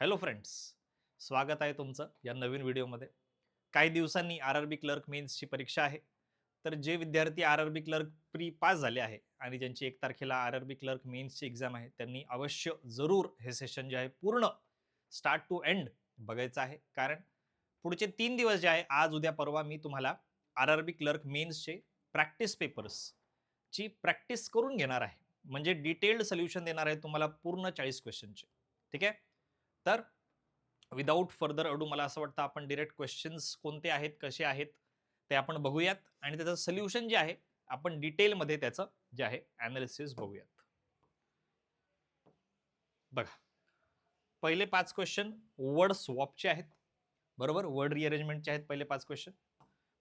Hello friends, स्वागत आहे तुमचं या नवीन व्हिडिओमध्ये. काही दिवसांनी आर-आर-बी क्लर्क मेन्सची परीक्षा आहे. तर जे विद्यार्थी आर-आर-बी क्लर्क प्री पास झाले आहे आणि ज्यांची 1 तारखेला आर-आर-बी क्लर्क मेन्सची एक्झाम आहे, त्यांनी अवश्य जरूर हे सेशन जे आहे पूर्ण स्टार्ट टू एंड बघायचं आहे. कारण पुढचे 3 दिवस जे आहे, आज, उद्या, परवा मी तुम्हाला आर-आर-बी क्लर्क मेन्सचे प्रॅक्टिस पेपर्सची प्रॅक्टिस करून घेणार आहे. म्हणजे डिटेल्ड सोल्युशन देणार आहे तुम्हाला पूर्ण 40 क्वेश्चनचे. ठीक आहे? तर विदाऊट फर्दर अडू मला असं वाटतं आपण डायरेक्ट क्वेश्चन्स कोणते आहेत, कसे आहेत ते आपण बघूयात आणि त्याचं सोल्युशन जे आहे आपण डिटेलमध्ये त्याचं जे आहे ॲनालिसिस बघूयात. बघा, पहिले 5 क्वेश्चन वर्ड स्वॉपचे आहेत. बरोबर, वर्ड रिअरेंजमेंटचे आहेत पहिले 5 क्वेश्चन.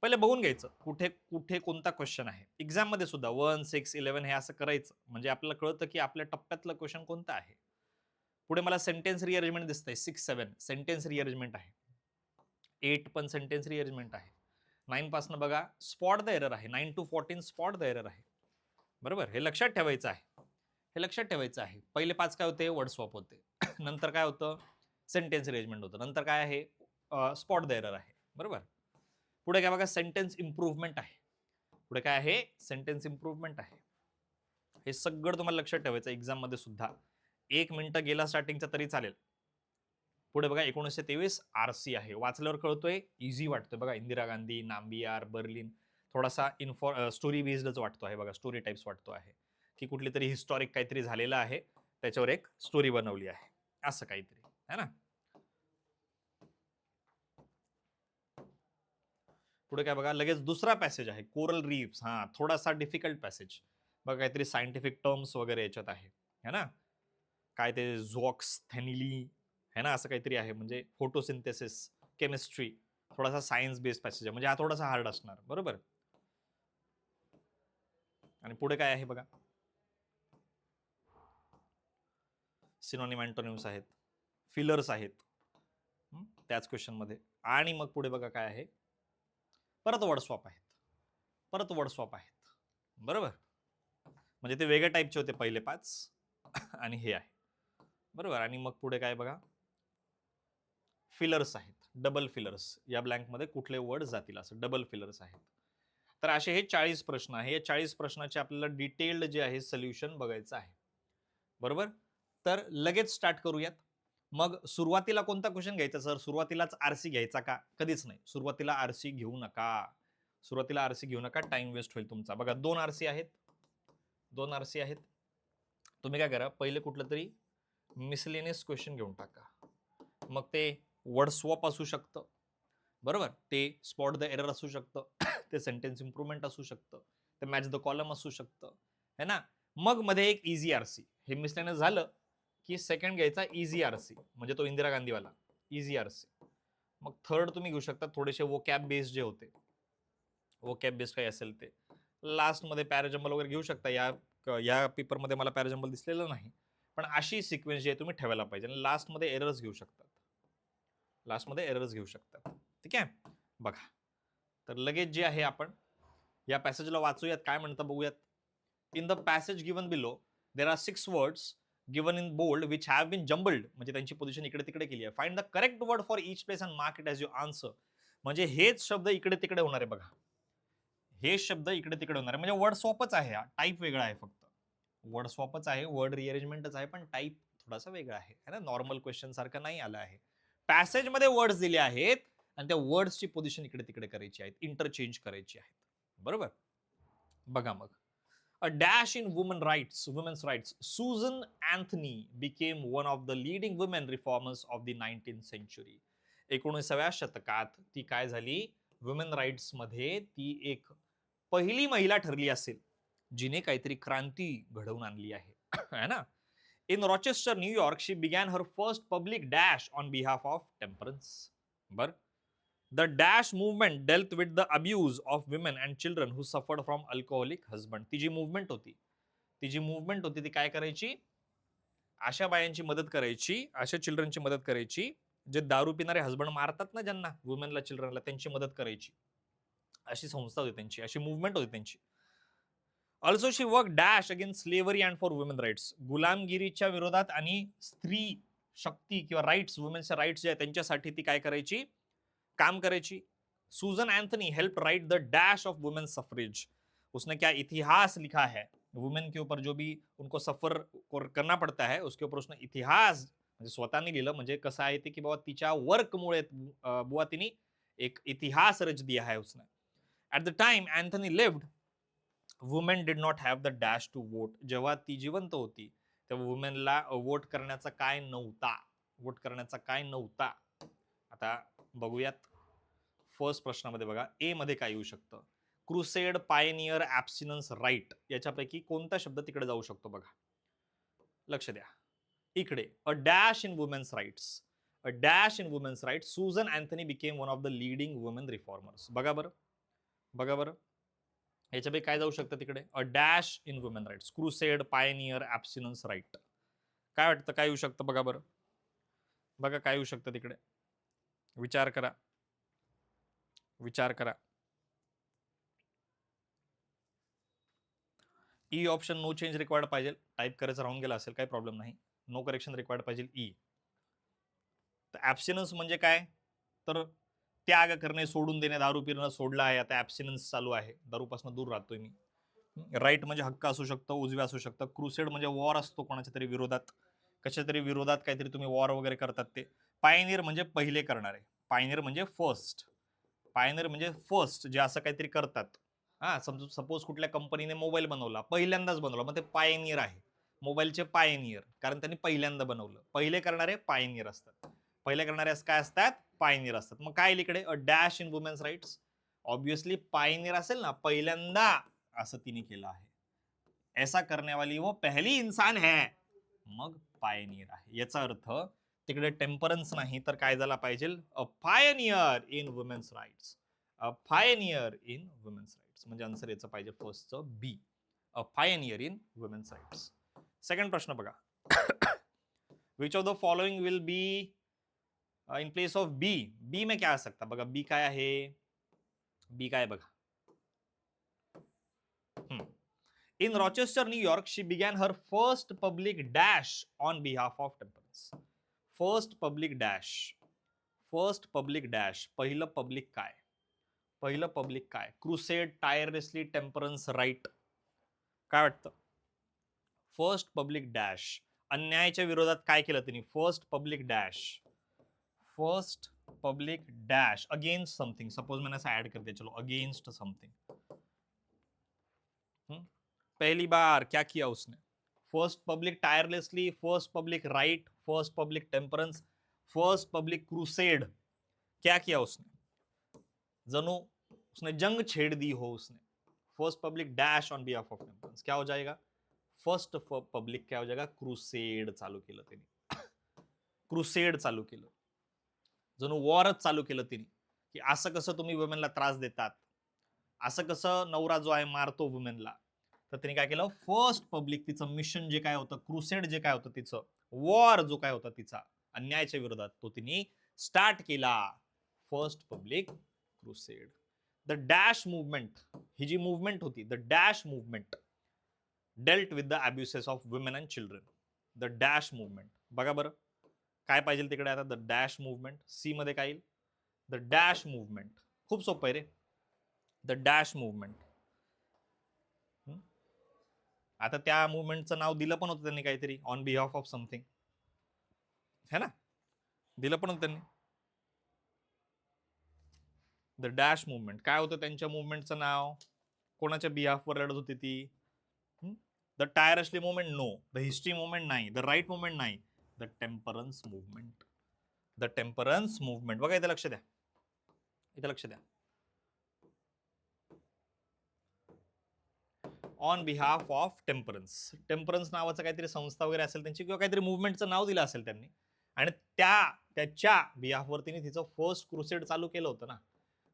पहिले बघून घ्यायचं कुठे कुठे कोणता क्वेश्चन आहे. एक्झाममध्ये सुद्धा 1, 6, 11 हे असं करायचं म्हणजे आपल्याला कळतं की आपल्या टप्प्यातलं क्वेश्चन कोणतं आहे. पुढे मला सेंटेन्स रिअरेंजमेंट दिसतंय 6, 7 सेंटेन्स रिअरेंजमेंट आहे. 8 पण सेंटेन्स रिअरेंजमेंट आहे. 9 पासून बघा स्पॉट द एरर आहे. 9 to 14 स्पॉट द एरर आहे. बरोबर, हे लक्षात ठेवायचं आहे. हे लक्षात ठेवायचं आहे. पहिले 5 काय होते, वर्ड स्वॉप होते. नंतर काय होतं, सेंटेन्स रिअरेंजमेंट होतं. नंतर काय आहे, स्पॉट द एरर आहे. बरोबर. पुढे काय बघा, सेंटेन्स इम्प्रूव्हमेंट आहे. पुढे काय आहे, सेंटेन्स इम्प्रूव्हमेंट आहे. हे सगळं तुम्हाला लक्षात ठेवायचं एक्झाम मध्ये सुद्धा. 1 मिनिटं गेला स्टार्टिंगचा तरी चालेल. पुढे बघा 1923 आरसी आहे. वाचल्यावर कळतोय, इझी वाटतोय बघा. इंदिरा गांधी, नाम्बियार, बर्लिन, थोडासा स्टोरी बेस्डच वाटतो आहे बघा. स्टोरी टाइप्स वाटतो आहे की कुठली तरी हिस्टॉरिक काहीतरी झालेलं आहे, त्याच्यावर एक स्टोरी बनवली आहे, असं काहीतरी है ना. पुढे काय बघा, लगेच दुसरा पॅसेज आहे कोरल रीफ्स. हा, थोडासा डिफिकल्ट पॅसेज बघा. काहीतरी सायंटिफिक टर्म्स वगैरे याच्यात आहे है ना. काय ते झॉक्स थॅनिली है ना, असं काहीतरी आहे. म्हणजे फोटोसिंथेसिस, केमिस्ट्री, थोडासा सायन्स बेस्ड पॅसेज आहे. म्हणजे हा थोडासा हार्ड असणार. बरोबर. आणि पुढे काय आहे बघा, सिनोनिम अँटोनिम्स आहेत, फिलर्स आहेत त्याच क्वेश्चन मध्ये. आणि मग पुढे बघा काय आहे, परत वर्ड स्वॉप आहेत. परत वर्ड स्वॉप आहेत. बरोबर, म्हणजे ते वेगळ्या टाईपचे होते पहिले 5 आणि हे आहे. बरोबर. आणि मग पुढे काय बघा, फिलर्स आहेत, डबल फिलर्स. या ब्लँक मध्ये कुठले वर्ड जातील असं डबल फिलर्स आहेत. तर असे हे 40 प्रश्न आहे. या 40 प्रश्नाचे आपल्याला डिटेल्ड जे आहे सोल्युशन बघायचं आहे. बरोबर. तर लगेच स्टार्ट करूयात. मग सुरुवातीला कोणता क्वेश्चन घ्यायचा सर, सुरुवातीलाच आरसी घ्यायचा का? कधीच नाही, सुरुवातीला आरसी घेऊ नका. सुरुवातीला आरसी घेऊ नका, टाइम वेस्ट होईल तुमचा. बघा 2 आरसी आहेत. 2 आरसी आहेत. तुम्ही काय करा, पहिले कुठलं तरी मिसलेनियस क्वेश्चन घेऊन टाका. मग ते वर्ड स्वॉप असू शकतं. बरोबर, ते स्पॉट द एरर असू शकतं, ते सेंटेन्स इम्प्रूव्हमेंट असू शकतं, ते मॅच द कॉलम असू शकतं है ना. मग मध्ये एक इझी आरसी. हे मिसलेनियस झालं की सेकंड घ्यायचा इझी आरसी, म्हणजे तो इंदिरा गांधीवाला इझी आरसी. मग थर्ड तुम्ही घेऊ शकता थोडेसे वो कॅप बेस्ड जे होते, वो कॅप बेस्ड काही असेल ते. लास्ट मध्ये पॅराजंबल वगैरे घेऊ शकता. या पेपर मध्ये मला पॅराजंबल दिसलेलं नाही, पण अशी सिक्वेन्स जी आहे तुम्ही ठेवायला पाहिजे. आणि लास्ट मध्ये एरर्स घेऊ शकतात. लास्ट मध्ये एरर्स घेऊ शकतात. ठीक आहे. बघा, तर लगेच जे आहे आपण या पॅसेजला वाचूयात, काय म्हणतं बघूयात. In the passage given below there are 6 words given in bold which have been jumbled. म्हणजे त्यांची पोझिशन इकडे तिकडे केली आहे. Find the correct word for each place and mark it as your answer. म्हणजे हेच शब्द इकडे तिकडे होणार आहे बघा. हे शब्द इकडे तिकडे होणार आहे. म्हणजे वर्ड स्वॉपच आहे, हा टाईप वेगळा आहे. फक्त वर्ड स्वॉपच आहे, वर्ड रिअरेंजमेंटच आहे, पण टाईप थोडासा वेगळा आहे ना. नॉर्मल क्वेश्चन सारखं नाही आलं आहे. पॅसेज मध्ये वर्ड्स दिले आहेत आणि त्या वर्ड्सची पोझिशन इकडे तिकडे करायची आहेत, इंटरचेंज करायची आहेत. बरोबर. बघा मग, a dash in women's rights, Susan Anthony became one of the leading women reformers of the 19th century. 19व्या शतकात ती काय झाली, वुमेन राइट्स मध्ये ती एक पहिली महिला ठरली असेल जिने काहीतरी क्रांती घडवून आणली आहे है ना. In Rochester New York she began her first public dash on behalf of temperance. बर, the dash movement dealt with the abuse of women and children who suffered from alcoholic husband. ती जी मुवमेंट होती ती काय करायची, अशा बायांची मदत करायची, अशा चिल्ड्रनची मदत करायची जे दारू पिणारे हजबंड मारतात ना ज्यांना, वुमेनला चिल्ड्रनला, त्यांची मदत करायची. अशी संस्था होती त्यांची, अशी मुवमेंट होती त्यांची. Also she work dash against slavery and for women rights. गुलामगिरीच्या विरोधात आणि स्त्री शक्ती किंवा राईट्स, वुमेन्सचे राईट्स जे आहेत त्यांच्यासाठी ती काय करायची, काम करायची. Susan Anthony help write the dash of women suffrage. उसने क्या इतिहास लिखा है वुमेन के ऊपर, जो भी उनको सफर करना पड़ता है उसके ऊपर उसने इतिहास म्हणजे स्वतःने लिहिलं. म्हणजे कसं आहे ते की बाबा तिच्या वर्कमुळे बुवा तिने एक इतिहास रच दिया है उसने. At the time Anthony lived women did not have the dash to vote. जेव्हा ती जिवंत होती तेव्हा वुमेनला वोट करण्याचा काय नव्हता, वोट करण्याचा काय नव्हता. आता बघूयात फर्स्ट प्रश्नामध्ये बघा, ए मध्ये काय येऊ शकतं, क्रुसेड, पायनियर, ऍब्सिनन्स, राईट, याच्यापैकी कोणता शब्द तिकडे जाऊ शकतो बघा. लक्ष द्या इकडे, a dash in women's rights, a dash in women's rights, Susan Anthony became one of the leading women reformers. बघा बरं, बघा बरं, याच्यापैकी काय जाऊ शकतं तिकडे, a dash in women rights, crusade, pioneer, abstinence, right. काय वाटतं काय येऊ शकतं बघा बरं, बघा काय येऊ शकतं तिकडे, विचार करा, विचार करा. E option no change required पाहिजे, टाईप करायचं राहून गेला असेल काही प्रॉब्लेम नाही, नो करेक्शन रिक्वायर्ड पाहिजे ई. तर ऍब्सिनन्स म्हणजे काय, तर त्याग करणे, सोडून देणे, दारू पिणं सोडलं आहे, आता ऍब्सिनन्स चालू आहे, दारूपासून दूर राहतोय मी. राईट म्हणजे हक्क असू शकतं, उजव्या असू शकतं. क्रुसेड म्हणजे वॉर असतो कोणाच्या तरी विरोधात, कशा तरी विरोधात काहीतरी तुम्ही वॉर वगैरे करतात ते. पायनियर म्हणजे पहिले करणारे, पायनियर म्हणजे फर्स्ट, पायनियर म्हणजे फर्स्ट जे असं काहीतरी करतात. हा सपोज कुठल्या कंपनीने मोबाईल बनवला, पहिल्यांदाच बनवला, मग ते पायनियर आहे, मोबाईलचे पायनियर, कारण त्यांनी पहिल्यांदा बनवलं. पहिले करणारे पायनियर असतात, पहिले करणारे काय असतात, पायनियर असतात. मग काय इकडे, a dash in women's rights, obviously pioneer असेल ना, पहिल्यांदा असं तिने केलं आहे, ऐसा करने वाली वो पहली इंसान है, मग पायनियर आहे. याचा अर्थ तिकडे टेम्परन्स नाही तर काय झाला पाहिजे, a pioneer in women's rights, a pioneer in women's rights, म्हणजे आन्सर याचं पाहिजे फर्स्टचं B, a pioneer in women's rights. Second प्रश्न बघा, which of the following will be in place of B. B में क्या आ सकता बघा, बी काय आहे, बी काय बघा. In Rochester, New York, she began her first public dash on behalf of temperance. First public dash. First public dash. पहिलं public काय? पहिलं पब्लिक काय? Crusade, tirelessly, temperance, right. काय वाटतं? First public dash. अन्यायाच्या विरोधात काय केलं तिने? First public dash. First public dash against something. Suppose मैंने ऐसा ऐड कर दिया, चलो अगेंस्ट समथिंग. पहली बार क्या किया उसने? First public tirelessly, first public right, first public temperance, first public crusade. क्या किया उसने? जनो उसने जंग छेड़ दी हो उसने. First public dash on behalf of temperance. क्या हो जाएगा? फर्स्ट पब्लिक क्या हो जाएगा? क्रुसेड चालू केलं त्यांनी. क्रुसेड चालू केलं, जणू वॉरच चालू केलं तिने, की असं कसं तुम्ही वुमेनला त्रास देतात, असं कसं नवरा जो आहे मारतो वुमेनला. तर तिने काय केलं, फर्स्ट पब्लिक तिचं मिशन जे काय होतं, क्रुसेड जे काय होतं तिचं, वॉर जो काय होता तिचा अन्यायाच्या विरोधात, तो तिने स्टार्ट केला. First public crusade. The dash movement, ही जी मुवमेंट होती, the dash movement dealt with the abuses of women and children. The dash movement. बघा बरं काय पाहिजे तिकडे आता, द डॅश मुवमेंट. सी मध्ये काय येईल? The dash movement. खूप सोपं आहे रे, द डॅश मुवमेंट. आता त्या मुवमेंटचं नाव दिलं पण होतं त्यांनी काहीतरी, ऑन बिहाफ ऑफ समथिंग, है ना, दिलं पण होतं त्यांनी. द डॅश मुवमेंट काय होतं त्यांच्या मुवमेंटचं नाव, कोणाच्या बिहाफवर लढत होती ती? The tirelessly movement no, the history movement नाही, द राईट मुवमेंट नाही, the temperance movement. The temperance movement. बघा इथे लक्ष द्या, इथे लक्ष द्या. On behalf of temperance. Temperance नावाचं काहीतरी संस्था वगैरे असेल त्यांची, किंवा काहीतरी मुवमेंटचं नाव दिलं असेल त्यांनी, आणि त्याच्या बिहाफवर तिने तिचं फर्स्ट क्रुसेड चालू केलं होतं ना.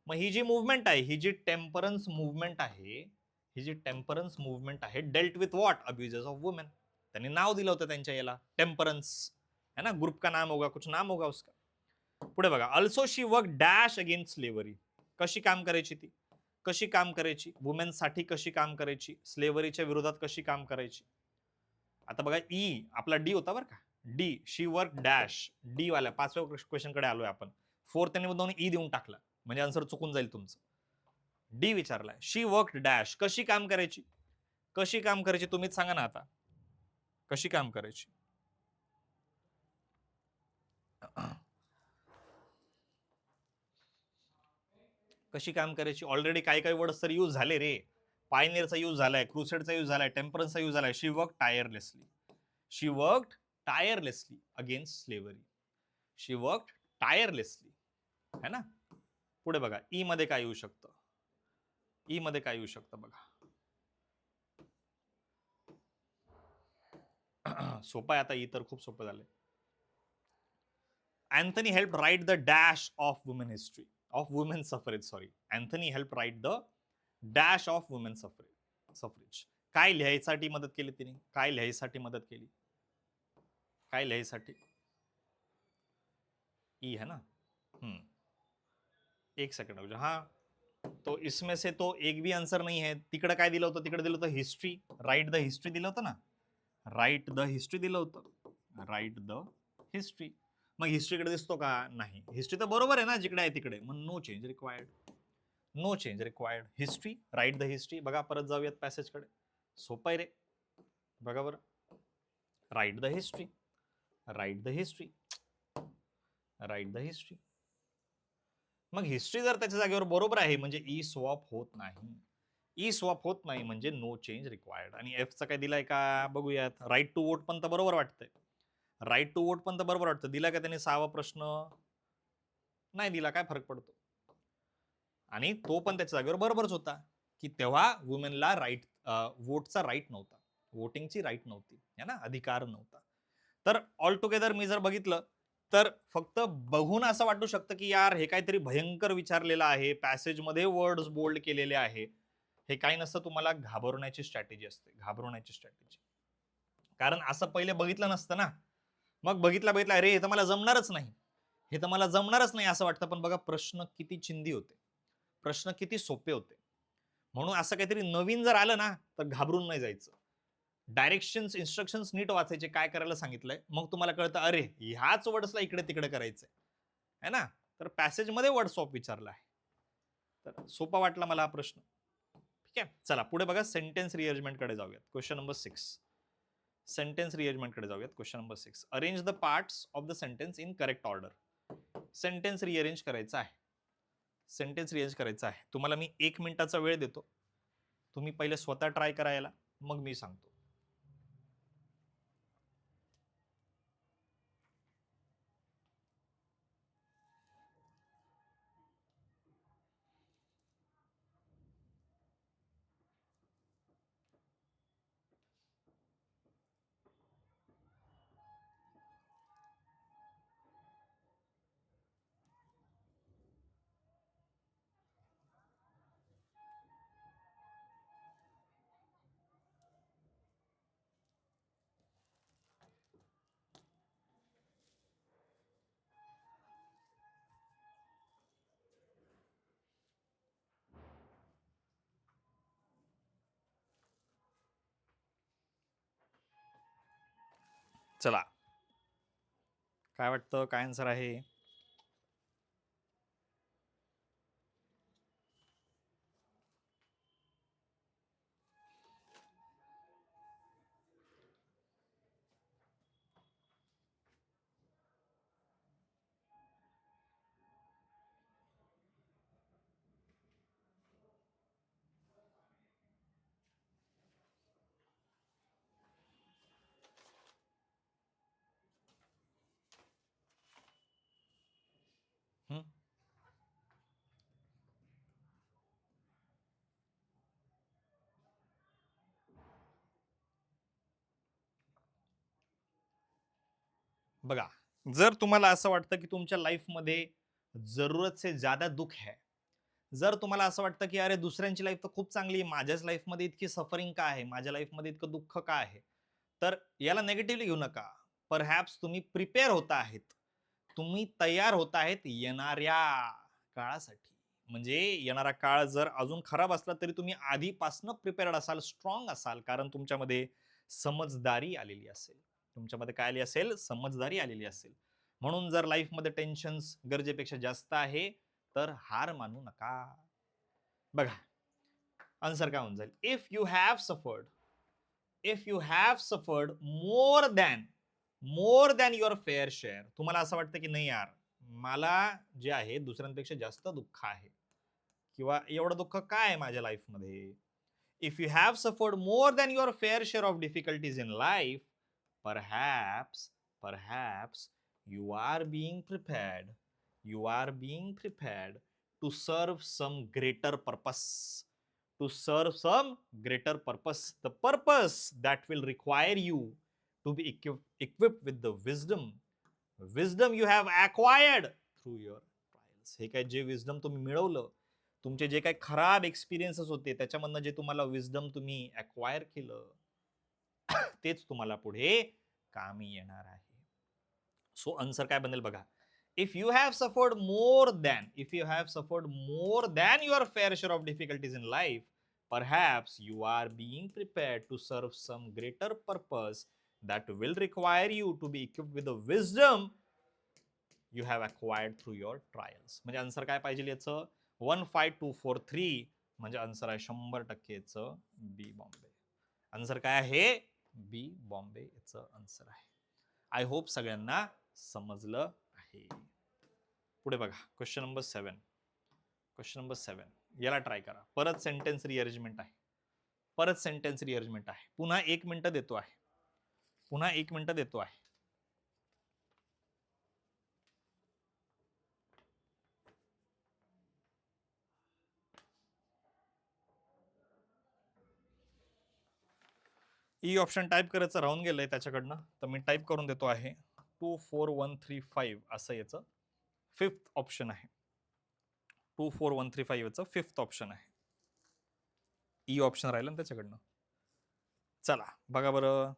मग ही जी मुवमेंट आहे, ही जी टेम्परन्स मुवमेंट आहे, ही जी टेम्परन्स मुवमेंट आहे, dealt with what? Abuses of women. त्यांनी नाव दिलं होतं त्यांच्या याला टेम्परन्स, है ना, ग्रुप का नाम होगा, कुछ नाम होगा उसका. पुढे बघा, अल्सो शी वर्क डॅश अगेन्स्ट स्लेवरी. कशी काम करायची ती? कशी काम करायची? वुमेन साठी कशी काम करायची? स्लेवरीच्या विरोधात कशी काम करायची? आता बघा, ई आपला डी होता बरं का, डी शी वर्क डॅश. डी वाल्या 5व्या क्वेश्चन कडे आलोय आपण. 4th त्यांनी मुद्दाम ई देऊन टाकला म्हणजे आन्सर चुकून जाईल तुमचं. डी विचारलाय शी वर्क डॅश. कशी काम करायची? कशी काम करायची तुम्हीच सांगा ना आता. कशी काम करायची? कशी काम करायची? ऑलरेडी काही काही वर्ड्स तर यूज झाले रे. पायनियरचा यूज झालाय, क्रुसेडचा यूज झालाय, टेम्परन्सचा यूज झालाय. शी वर्क टायरलेसली. शी वर्क टायरलेसली अगेन्स्ट स्लेव्हरी. शी वर्क टायरलेसली है ना. पुढे बघा ई मध्ये काय येऊ शकतं? ई मध्ये काय येऊ शकतं बघा. सोपं आहे आता. ई तर खूप सोपं झालंय. Anthony helped write the dash of women history of women suffrage. Sorry, Anthony helped write the dash of women suffrage. काय लिहायसाठी मदत केली तिने? काय लिहायसाठी मदत केली? काय लिहायसाठी? ई है ना. एक सेकंड. हाँ, तो इसमें से तो एक भी आंसर नहीं है. तिकडे काय दिलं होतं? तिकडे दिलं होतं हिस्ट्री. राईट द हिस्ट्री दिलं होतं ना. राईट द हिस्ट्री दिलं होतं. Right the history. मग हिस्ट्रीकडे दिसतो का? नाही. हिस्ट्री तर बरोबर आहे ना जिकडे आहे तिकडे. मग no change required. No change required. History, write the history. बघा परत जाऊयात पॅसेजकडे. सोपं आहे रे. बघा बरं. Write the history. Write the history. Write the history. मग हिस्ट्री जर त्याच्या जागेवर बरोबर आहे म्हणजे ई स्वॉप होत नाही. ई स्वॉप होत नाही म्हणजे नो चेंज रिक्वायर्ड. आणि एफचा काय दिलाय का बघूयात. राईट टू वोट पण तर बरोबर वाटतंय. राईट टू वोट पण तर बरोबर वाटतं. दिला का त्याने 6वा प्रश्न? नाही दिला. काय फरक पडतो? आणि तो पण त्याच्या जागेवर बरोबरच होता की तेव्हा वुमेनला राईट वोटचा राईट नव्हता. वोटिंगची राईट नव्हती है ना. अधिकार नव्हता. तर ऑल टुगेदर मी जर बघितलं तर फक्त बघून असं वाटू शकतं की यार हे काहीतरी भयंकर विचारलेलं आहे. पॅसेजमध्ये वर्ड्स बोल्ड केलेले आहे. हे काही नसतं. तुम्हाला घाबरवण्याची स्ट्रॅटेजी असते. घाबरवण्याची स्ट्रॅटेजी. कारण असं पहिले बघितलं नसतं ना. मग बघितला अरे हे तर मला जमणारच नाही. हे तर मला जमणारच नाही असं वाटतं. पण बघा प्रश्न किती चिंदी होते. प्रश्न किती सोपे होते. म्हणून असं काहीतरी नवीन जर आलं ना तर घाबरून नाही जायचं. डायरेक्शन्स, इन्स्ट्रक्शन्स नीट वाचायचे. काय करायला सांगितलंय. मग तुम्हाला कळतं अरे ह्याच वर्ड्सला इकडे तिकडे करायचंय है ना. तर पॅसेजमध्ये वर्ड स्वॉप विचारला आहे. तर सोपा वाटला मला हा प्रश्न. ठीक आहे. चला पुढे बघा. सेंटेन्स रिअरेंजमेंट कडे जाऊयात. Question number 6. सेंटेन्स रिअरेंजमेंट कडे जाऊयात. Question number 6. Arrange the parts of the sentence in correct order. Sentence rearrange करायचा आहे. सेंटेन्स रिअरेंज करायचा आहे. तुम्हाला मी 1 मिनिटाचा वेळ देतो. तुम्ही पहिले स्वतः ट्राय करायला मग मी सांगतो. चला काय वाटतं काय आन्सर आहे? बघा जर तुम्हाला असं वाटतं की तुमच्या लाईफमध्ये जरूरत से ज्यादा दुःख है. जर तुम्हाला असं वाटतं की अरे दुसऱ्यांची लाईफ तर खूप चांगली आहे. माझ्याच लाईफमध्ये इतकी सफरिंग का आहे? माझ्या लाईफमध्ये इतकं दुःख का आहे? तर याला नेगेटिव्हली घेऊ नका. परहॅप्स तुम्ही प्रिपेअर होता आहेत. तुम्ही तयार होत आहेत येणाऱ्या काळासाठी. म्हणजे येणारा काळ जर अजून खराब असला तरी तुम्ही आधीपासून प्रिपेअर्ड असाल, स्ट्रॉंग असाल कारण तुमच्यामध्ये समजदारी आलेली असेल. तुमच्यामध्ये काय आली असेल, समजदारी आलेली असेल. म्हणून जर लाईफमध्ये टेन्शन्स गरजेपेक्षा जास्त आहे तर हार मानू नका. बघा आन्सर काय होऊन जाईल, if you have suffered more than your fair share. तुम्हाला असं वाटतं की नाही यार, मला जे आहे दुसऱ्यांपेक्षा जास्त दुःख आहे, किंवा एवढं दुःख काय आहे माझ्या लाईफमध्ये. If you have suffered more than your fair share of difficulties in life, perhaps you are being prepared to serve some greater purpose, the purpose that will require you to be equipped with the wisdom you have acquired through your trials. हे काय जे wisdom तुम्ही मिळवलं, तुमचे जे काही खराब experiences होते त्याच्यामधनं जे तुम्हाला विजडम तुम्ही अक्वायर केलं, तेच तुम्हाला पुढे कामी येणार आहे. सो आन्सर काय बनेल बघा, if you have suffered more than your fair share of difficulties in life, perhaps you are being prepared to serve some greater purpose that will require you to be equipped with the wisdom you have acquired through your trials. म्हणजे answer काय पाहिजे याचं, 15243 म्हणजे answer आहे 100% याचं बी Bombay. Answer काय आहे, बी बॉम्बे याचं आन्सर आहे. आय होप सगळ्यांना समजलं आहे. पुढे बघा क्वेश्चन नंबर 7. याला ट्राय करा. परत सेंटेन्स रिअरेंजमेंट आहे. पुन्हा 1 मिनिट देतो आहे. ई ऑप्शन टाईप करायचं राहून गेलंय त्याच्याकडनं, तर मी टाईप करून देतो आहे. 24135 असं याचं 5th ऑप्शन आहे. 24135 याचं 5th ऑप्शन आहे. ई ऑप्शन राहिलं ना त्याच्याकडनं. चला बघा बरं.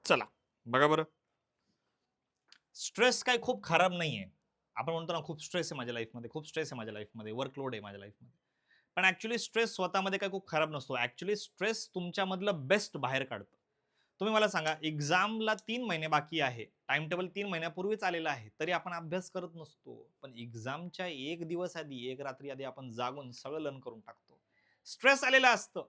चला बघा बरं. स्ट्रेस काय खूप खराब नाहीये. आपण म्हणतो ना खूप स्ट्रेस आहे माझ्या लाईफमध्ये, वर्कलोड आहे माझ्या लाईफमध्ये. पण ऍक्च्युली स्ट्रेस स्वतःमध्ये काय खूप खराब नसतो. ऍक्च्युली स्ट्रेस तुमच्यामधलं बेस्ट बाहेर काढतं. तुम्ही मला सांगा, एक्झामला 3 महिने बाकी आहे, टाइम टेबल 3 महिन्यापूर्वीच आलेला आहे, तरी आपण अभ्यास करत नसतो. पण एक्झामच्या 1 दिवस आधी, 1 रात्री आधी आपण जागून सगळं लर्न करून टाकतो. स्ट्रेस आलेला असतं,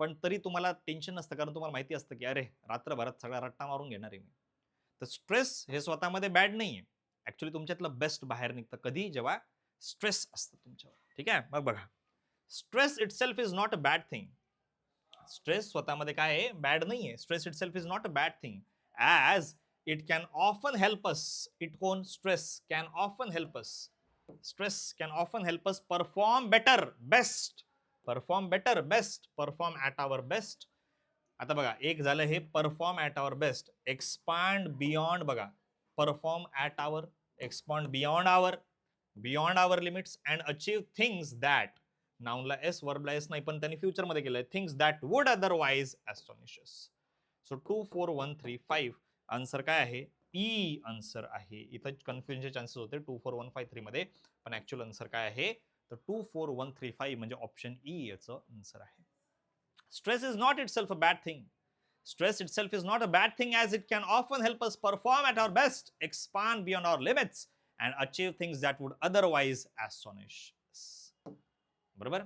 पण तरी तुम्हाला टेन्शन नसतं, कारण तुम्हाला माहिती असतं की अरे रात्रभरात सगळा रट्टा मारून घेणार आहे मी. तर स्ट्रेस हे स्वतःमध्ये बॅड नाहीये. ऍक्च्युली तुमच्यातलं बेस्ट बाहेर निघतं कधी, जेव्हा स्ट्रेस असतं तुमच्यावर. ठीक आहे, मग बघा, stress itself is not a bad thing. Stress स्वतःमध्ये काय आहे, बॅड नाहीये. Stress itself is not a bad thing, as it can often help us. Stress can often help us perform at our best. आता बघा, एक झालं हे perform at our best. Expand beyond, बघा, perform at our, expand beyond our limits and achieve things that, नाउनला S, वर्बला S नाही, पण त्यांनी फ्युचर मध्ये केलंय, things that would otherwise astonish. So 24135 answer काय आहे, ई आन्सर आहे. इथं कन्फ्युजनचे चान्सेस होते 24153 मध्ये, पण ऍक्च्युअल आन्सर काय आहे, तर 24135 म्हणजे ऑप्शन ई याचं आन्सर आहे. Stress is not itself a bad thing. Stress itself is not a bad thing, as it can often help us perform at our best, expand beyond our limits, and achieve things that would otherwise astonish us. बरोबर?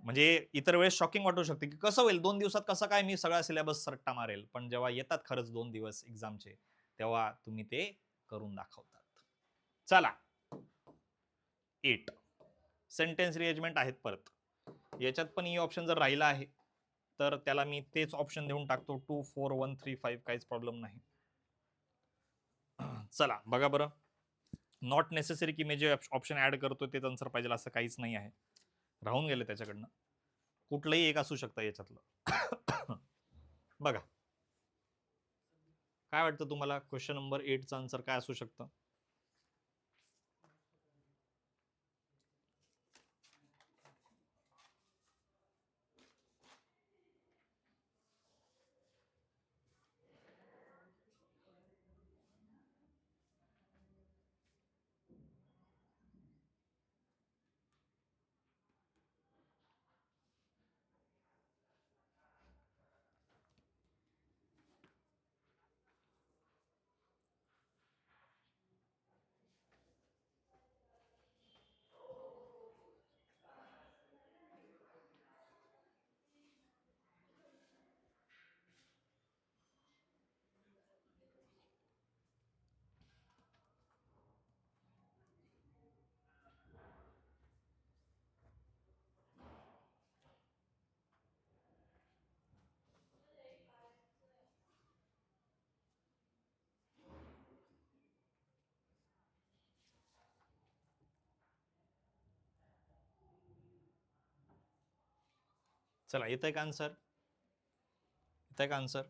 म्हणजे इतर वेळेस shocking वाटू शकते की कसं होईल 2 दिवसात, कसं काय मी सगळा सिलेबस रट्टा मारेल, पण जेव्हा येतात खरंच 2 दिवस एक्झामचे, तेव्हा तुम्ही ते करून दाखवतात. चला 8 सेंटेन्स रिअरेंजमेंट आहेत परत. याच्यात पण ई ऑप्शन जर राहिला आहे तर त्याला मी तेच ऑप्शन देऊन टाकतो 2 4 1 3 5, काहीच प्रॉब्लेम नाही. चला बघा बरं, नॉट नेसेसरी की मी जे ऑप्शन ऍड करतो तेच आन्सर पाहिजे असं काहीच नाही आहे, राहून गेले त्याच्याकडनं, कुठलंही एक असू शकतं याच्यातलं. बघा काय वाटतं तुम्हाला, क्वेश्चन नंबर 8चं आन्सर काय असू शकतं? चला येतंय का आन्सर, येतंय का आन्सर?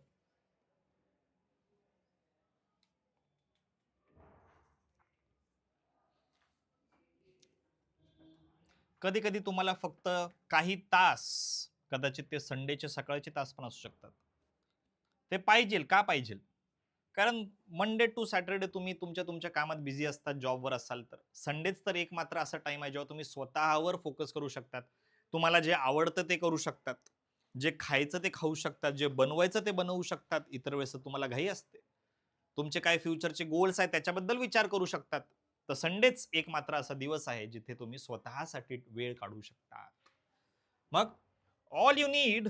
कधी कधी तुम्हाला फक्त काही तास, कदाचित ते संडेचे सकाळचे तास पण असू शकतात, ते पाहिजे. का पाहिजे? कारण मंडे टू सॅटरडे तुम्ही तुमच्या तुमच्या कामात बिझी असतात, जॉबवर असाल, तर संडेच तर एक मात्र असा टाइम आहे जेव्हा तुम्ही स्वतःवर फोकस करू शकतात, तुम्हाला जे आवडतं ते करू शकतात, जे खायचं ते खाऊ शकतात, जे बनवायचं ते बनवू शकतात. इतर वेळेस तुम्हाला घाई असते, तुमचे काय फ्युचरचे गोल्स आहेत त्याच्याबद्दल विचार करू शकतात. तर संडेच एक मात्र असा दिवस आहे जिथे तुम्ही स्वतःसाठी वेळ काढू शकता. मग all you need,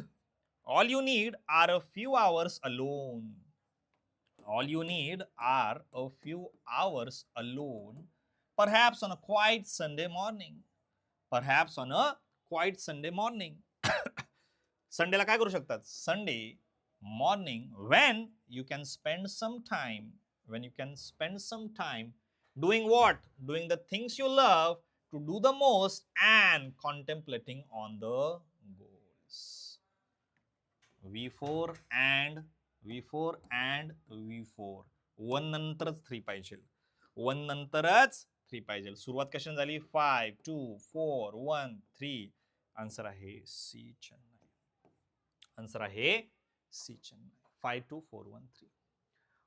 all you need are a few hours alone. All you need are a few hours alone, perhaps on a quiet Sunday morning. Perhaps on a quiet Sunday morning. संडेला काय करू शकतात? Sunday morning, when you can spend some time, when you can spend some time doing what? Doing the things you love to do the most and contemplating on the goals. V4 and V4 and V4, 1 नंतरच 3 पाहिजे, 1 नंतरच 3 पाहिजे. सुरुवात कशाने झाली? 5 2 4 1 3. Answer आहे C Chennai, answer आहे C Chennai. 5 2 4 1 3.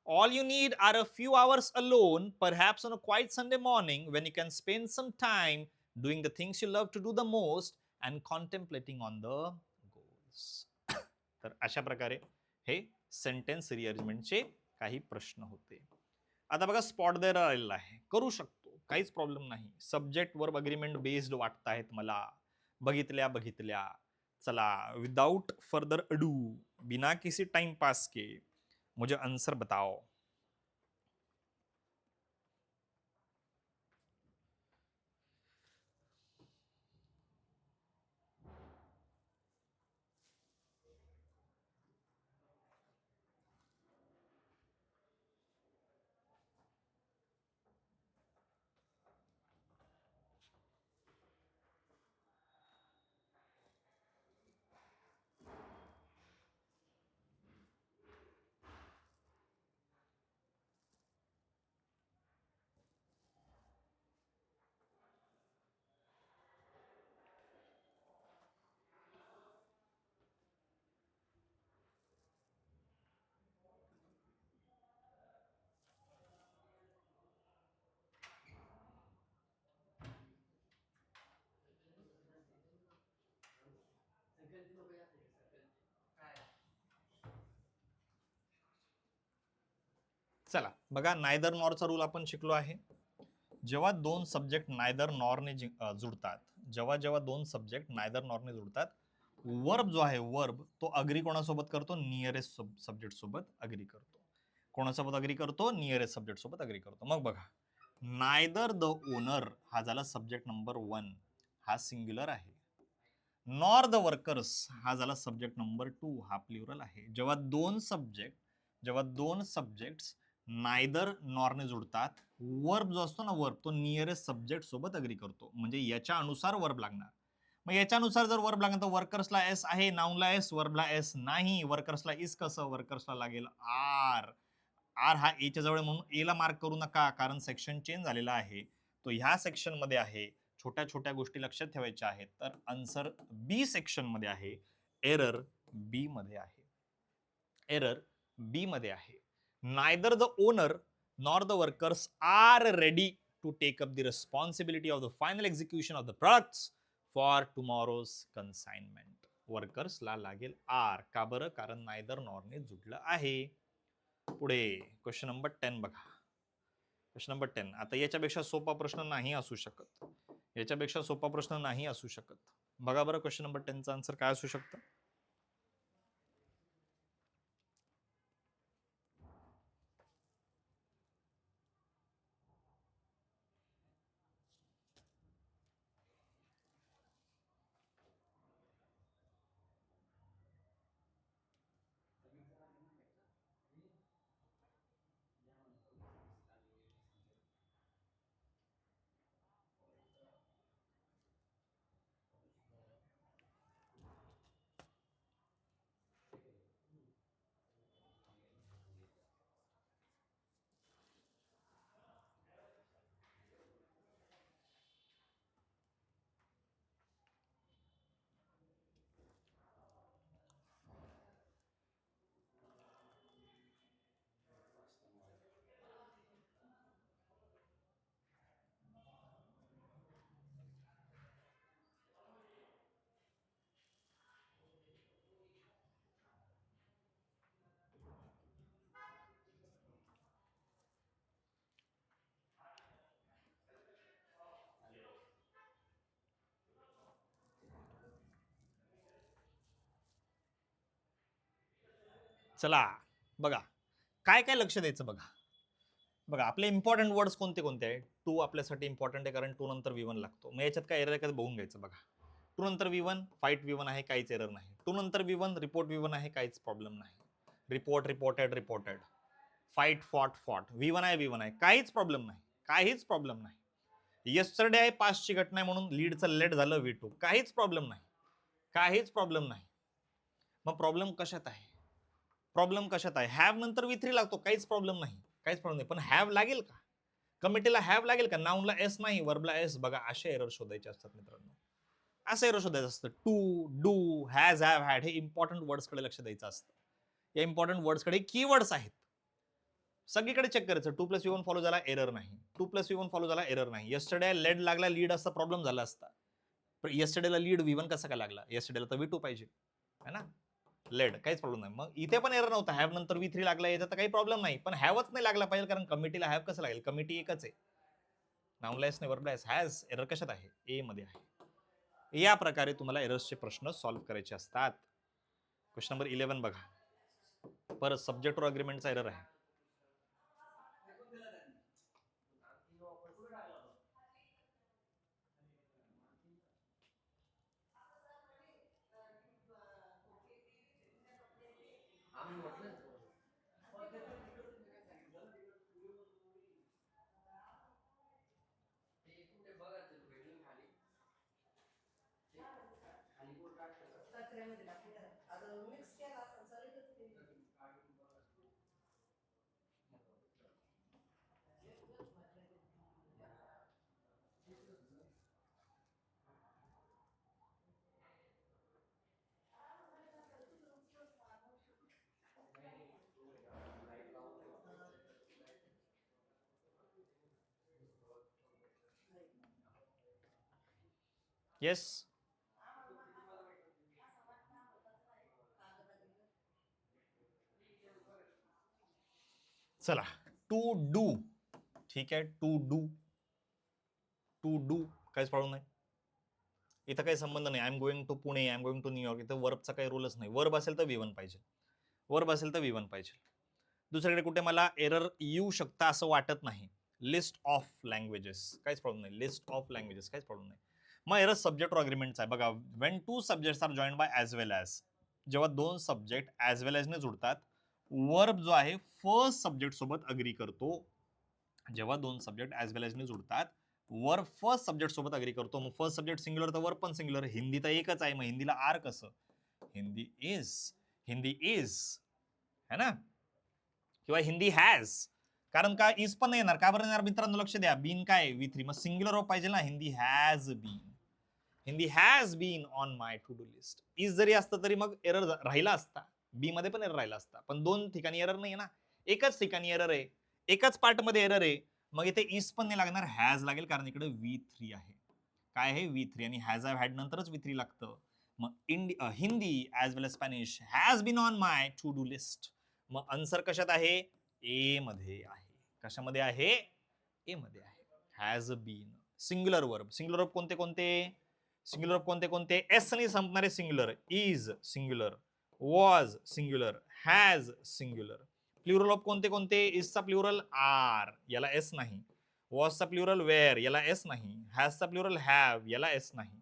All you need are a few hours alone, perhaps on a quiet Sunday morning, when you can spend some time doing the things you love to do the most and contemplating on the goals. तर अशा प्रकारे हे sentence रिअरेंजमेंटचे काही प्रश्न होते. आता बघा spot there आलेला आहे, करू शकतो, काहीच प्रॉब्लेम नाही. सब्जेक्ट वर्ब अग्रीमेंट बेस्ड वाटत आहेत मला, बघितल्या बघितल्या. चला विदाउट फर्दर अडू, बिना किसी टाइम पास के मुझे आंसर बताओ. चला बघा, नायदर नॉरचा रूल आपण शिकलो आहे. जेव्हा दोन सब्जेक्ट नायदर नॉरने जुडतात, जेव्हा जेव्हा दोन सब्जेक्ट नायदर नॉरने जुडतात, वर्ब जो आहे वर्ब तो अग्री कोणासोबत करतो? नियरेस्ट सब्जेक्ट सोबत अग्री करतो. कोणासोबत अग्री करतो? नियरेस्ट सब्जेक्ट सोबत अग्री करतो. मग बघा, नायदर द ओनर हा झाला सब्जेक्ट नंबर 1, हा सिंग्युलर आहे. नॉर द वर्कर्स हा झाला सब्जेक्ट नंबर 2, हा प्लुरल आहे. जेव्हा दोन सब्जेक्ट्स नायदर नॉरने जुडतात, वर्ब जो असतो ना वर्ब, तो नियरेस्ट सब्जेक्ट सोबत अग्री करतो, म्हणजे याच्या अनुसार वर्ब लागणार. मग याच्यानुसार जर वर्ब लागणार तर वर्कर्सला एस आहे, नाऊनला एस, वर्बला एस नाही. वर्कर्सला इज कसं? वर्कर्सला लागेल आर. आर हा एच्या जवळ म्हणून एला मार्क करू नका, कारण सेक्शन चेंज झालेला आहे. तो ह्या सेक्शन मध्ये आहे. छोट्या छोट्या गोष्टी लक्षात ठेवायच्या आहेत. तर आन्सर बी सेक्शन मध्ये आहे. एरर बी मध्ये आहे. एरर बी मध्ये आहे. Neither the owner nor the workers are ready to take up the responsibility of the final execution of the products for tomorrow's consignment. वर्कर्सला लागेल आर. का बरं? कारण नायदर नॉरने जुडलं आहे. पुढे क्वेश्चन नंबर 10 बघा. Question number 10. आता याच्यापेक्षा सोपा प्रश्न नाही असू शकत. याच्यापेक्षा सोपा प्रश्न नाही असू शकत. बघा बरं क्वेश्चन नंबर 10 चा आन्सर काय असू शकतं? चला बघा, काय काय लक्ष द्यायचं बघा. बघा आपले इम्पॉर्टंट वर्ड्स कोणते कोणते आहे? टू आपल्यासाठी इम्पॉर्टंट आहे, कारण टू नंतर V1 लागतो. मग याच्यात काय एरर आहे का बघून घ्यायचं बघा. टू नंतर V1, फाईट V1 आहे, काहीच एरर नाही. टू नंतर V1, रिपोर्ट V1 आहे, काहीच प्रॉब्लेम नाही. Report, reported, reported. Fight, fought, fought. V1 आहे, V1 आहे, काहीच प्रॉब्लेम नाही. काहीच प्रॉब्लेम नाही. येस्टरडे आहे, पास्टची घटना आहे म्हणून लीडचं लेट झालं V2, काहीच प्रॉब्लेम नाही. काहीच प्रॉब्लेम नाही. मग प्रॉब्लेम कशात आहे? प्रॉब्लेम कशात आहे? हॅव नंतर V3 लागतो, काहीच प्रॉब्लेम नाही. काहीच प्रॉब्लेम नाही. पण हॅव लागेल का? कमिटीला हॅव लागेल का? नाऊनला एस नाही, वर्बला एस. बघा असे एरर शोधायचे असतात मित्रांनो. असं एरर शोधायचं असतं. To, do, has, have, had हे इम्पॉर्टंट वर्ड्स कडे लक्ष द्यायचं असतं. या इम्पॉर्टंट वर्ड्स कडे कीवर्ड्स आहेत. सगळीकडे चेक करायचं. 2+V1 फॉलो झाला, एरर नाही. 2+V1 फॉलो झाला, एरर नाही. येस्टरडे लेड लागला, लीड असता प्रॉब्लेम झाला असता. येस्टरडेला लीड V1 कसा काय लागला? येस्टरडेला तर V2 पाहिजे है ना. लेड काहीच प्रॉब्लेम नाही. मग इथे पण एरर नव्हता. हॅव नंतर V3 लागला, याचा तर काही प्रॉब्लेम नाही. पण हॅवच नाही लागला पाहिजे, कारण कमिटीला हॅव कसं लागेल? कमिटी एकच आहे. नाउनला एस नाही, वर्बला एस. हॅज एरर कशात आहे? ए मध्ये आहे. या प्रकारे तुम्हाला एरर्सचे प्रश्न सॉल्व्ह करायचे असतात. क्वेश्चन नंबर 11 बघा. परत सब्जेक्ट अग्रीमेंटचा एरर आहे. येस. चला, टू डू. ठीक आहे, टू डू. टू डू काहीच प्रॉब्लेम नाही. इथं काही संबंध नाही. I am going to Pune, I am going to New York. इथं वर्बचा काही रूलच नाही. वर्ब असेल तर V1 पाहिजे. वर्ब असेल तर V1 पाहिजे. दुसरीकडे कुठे मला एरर येऊ शकता असं वाटत नाही. लिस्ट ऑफ लँग्वेजेस काहीच प्रॉब्लेम नाही. लिस्ट ऑफ लँग्वेजेस काहीच प्रॉब्लेम नाही. मग एरर सब्जेक्ट अग्रीमेंटचा आहे बघा. When two subjects are join by as well as, जेव्हा दोन सब्जेक्ट ॲज वेल ॲजने जुडतात, वर्ब जो आहे फर्स्ट सब्जेक्ट सोबत अग्री करतो. जेव्हा दोन सब्जेक्ट ॲज वेल ॲजने जुडतात, वर्ब फर्स्ट सब्जेक्ट सोबत अग्री करतो. मग फर्स्ट सब्जेक्ट सिंग्युलर तर वर्ब पण सिंग्युलर. हिंदी तर एकच आहे, मग हिंदीला आर कसं? हिंदी इज है ना, किंवा हिंदी हॅज. कारण का इज पण नाही येणार. का बरं येणार मित्रांनो? लक्ष द्या. बीन काय V3, मग सिंग्युलर वर्ब पाहिजे ना. Hindi has been, Hindi has been on my to do list. Is जरी असतं तरी मग एरर राहिला असता, बी मध्ये पण एरर राहिला असता. पण दोन ठिकाणी एरर नाही ना, एकच ठिकाणी एरर आहे, एकच पार्ट मध्ये एरर आहे. मग इथे इज पण नाही लागणार, हॅज लागेल, कारण इकडे V3 आहे. काय आहे? V3, आणि हॅज हॅव हॅड नंतरच V3 लागतं. मग Hindi as well as Spanish has been on my to do list. मग आन्सर कशात आहे? ए मध्ये आहे. कशामध्ये आहे? ए मध्ये आहे. Has been singular verb. Singular verb कोणते कोणते? सिंग्युलर कोणते कोणते? एस ने संपणारे singular. Is singular, was singular, has singular. Plural of कोणते कोणते? इजचा प्लुरल आर, याला एस नाही. वॉजचा प्लुरल वेअर, याला एस नाही. हॅजचा प्लुरल हॅव, याला एस नाही.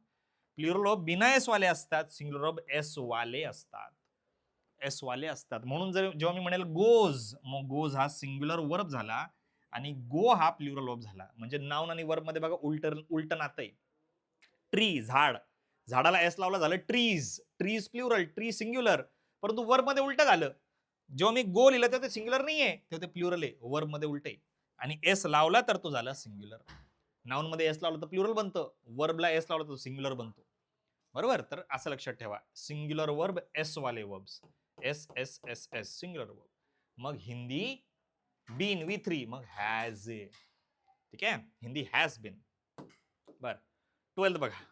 प्लुरल ऑफ बिना एस वाले असतात, सिंग्युलर ऑफ एस वाले असतात. एस वाले असतात. म्हणून जर जेव्हा मी म्हणेल गोज, मग गोज हा सिंग्युलर वर्ब झाला आणि गो हा प्लुरल वर्ब झाला. म्हणजे नाउन आणि वर्ब मध्ये बघा उलट नातं आहे. ट्री झाड, झाडाला एस लावला झालं trees. Trees plural, tree singular. परंतु वर्ब मध्ये उलट झालं. जेव्हा मी गो लिहिलं तेव्हा ते सिंग्युलर नाहीये, तेव्हा ते प्लुरल आहे. वर्ब मध्ये उलट आहे. आणि एस लावला तर तो झाला सिंग्युलर. नाउन मध्ये एस लावला तर प्लुरल बनतं, वर्बला एस लावला तर सिंग्युलर बनतो. बरोबर? तर असं लक्षात ठेवा, सिंग्युलर वर्ब एस वाले verbs, S S S S singular verb. मग हिंदी बीन V3, मग हॅज. ठीक आहे, हिंदी हॅज बीन. बर, 12th बघा.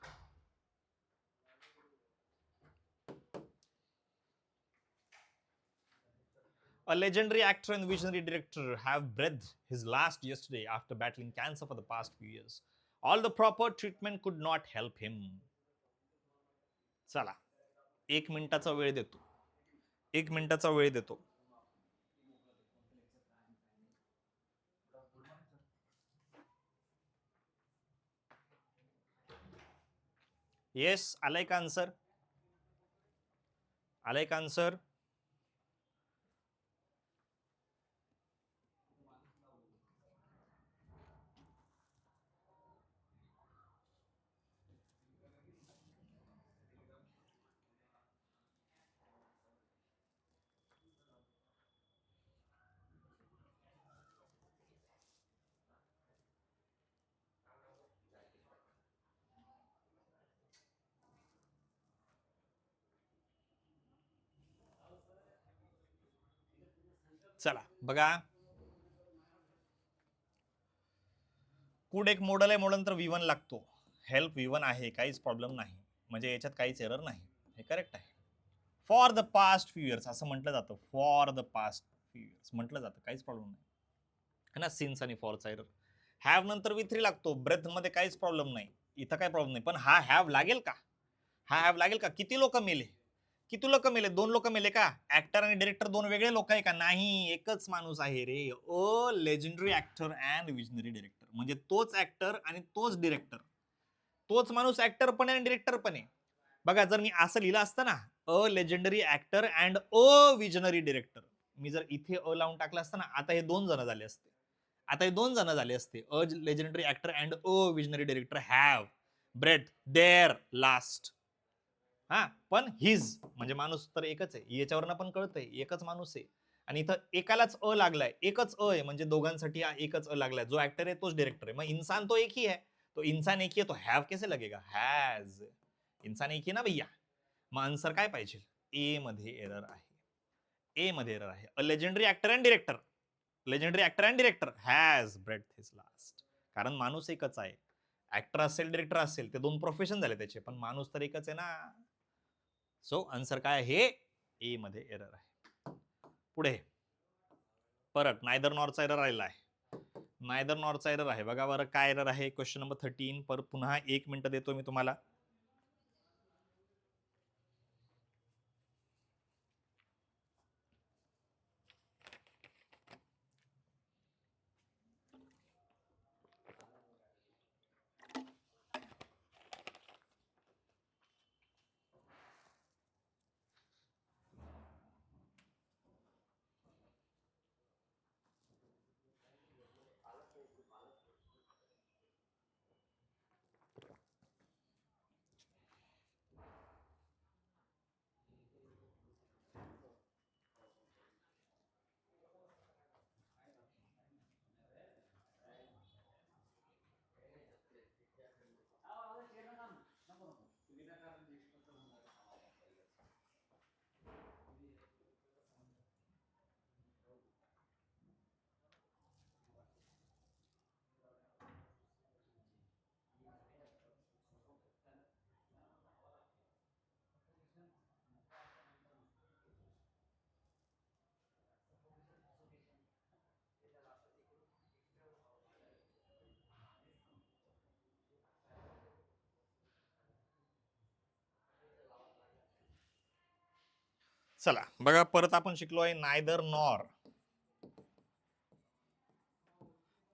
A legendary actor and visionary director have breathed his last yesterday after battling cancer for the past few years. All the proper treatment could not help him. चला, 1 मिनिटाचा वेळ देतो. 1 मिनिटाचा वेळ देतो. येस, आलाय का आन्सर? आलाय का आन्सर? चला बघा, कुड एक मॉडेल आहे, म्हणून तर V1 लागतो. हेल्प V1 आहे, काहीच प्रॉब्लेम नाही. म्हणजे याच्यात काहीच एरर नाही, हे करेक्ट आहे. For the past few years असं म्हटलं जातं. For the past few years म्हटलं जातं, काहीच प्रॉब्लेम नाही है ना. सिन्स आणि फॉरचा एरर. हॅव नंतर V3 लागतो. ब्रेथ मध्ये काहीच प्रॉब्लेम नाही, इथं काही प्रॉब्लेम नाही. पण हा हॅव लागेल का? हा हॅव लागेल का? किती लोक मेले? किती लोक मेले? 2 लोक मेले का? ऍक्टर आणि डिरेक्टर 2 वेगळे लोक आहे का? नाही, एकच माणूस आहे रे. A legendary actor and visionary director. म्हणजे तोच ऍक्टर आणि तोच डिरेक्टर, तोच माणूस ऍक्टर पण आहे आणि डिरेक्टर पण आहे. बघा, जर मी असं लिहिलं असतं ना, a legendary actor and a visionary director, मी जर इथे अ लावून टाकलं असतं ना, आता हे 2 जण झाले असते. आता हे 2 जण झाले असते. A legendary actor and a visionary director have breath their last. हा, पण हिज म्हणजे माणूस तर एकच आहे. याच्यावरनं पण कळतंय एकच माणूस आहे. आणि इथं एकालाच अ लागलाय, एकच अ आहे, म्हणजे दोघांसाठी एकच अ लागलाय. जो ऍक्टर आहे तोच डिरेक्टर आहे. मग इंसान तो एक ही है, तो इंसान एक ही है, तो हैव कैसे लगेगा? हैज. इंसान एक ही ना भैया. मग आन्सर काय पाहिजे? ए मध्ये एरर आहे. ए मध्ये एरर आहे. A legendary actor and director, legendary actor and director has breath his last. कारण माणूस एकच आहे. ऍक्टर असेल, डिरेक्टर असेल, ते 2 प्रोफेशन झाले त्याचे, पण माणूस तर एकच आहे ना. सो आन्सर काय आहे? ए मध्ये एरर आहे. पुढे परत नायदर नॉरचा एरर राहिला आहे. नायदर नॉरचा एरर आहे. बघा बरं काय एरर आहे. Question number 13. परत पुन्हा 1 मिनिट देतो मी तुम्हाला. चला बघा, परत आपण शिकलोय नायदर नॉर.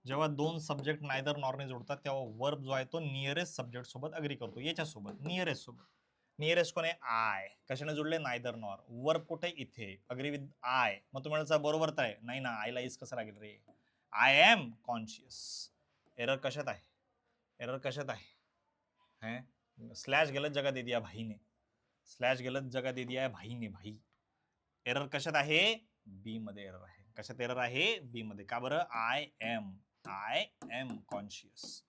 जेव्हा दोन सब्जेक्ट नायदर नॉरने जोडतात तेव्हा वर्ब जो आहे तो नियरेस्ट सब्जेक्ट सोबत अग्री करतो. याच्यासोबत नियरेस्ट सोबत. नियरेस्ट कोण आहे? आय. कशाने जोडले? Neither nor. वर्ब कुठे? इथे. Agree with I. मग तुम्हाला बरोबर तर आहे. नाही ना, आयला इज कसं लागेल रे? I am conscious. एरर कशात आहे? एरर कशात आहे? स्लॅश गलत जगह दे दिया भाई ने. स्लॅश गलत जगह दे दिया भाई ने. भाई एरर कशात आहे? बी मध्ये एरर आहे. कशात एरर आहे? बी मध्ये. का बरं? I am conscious.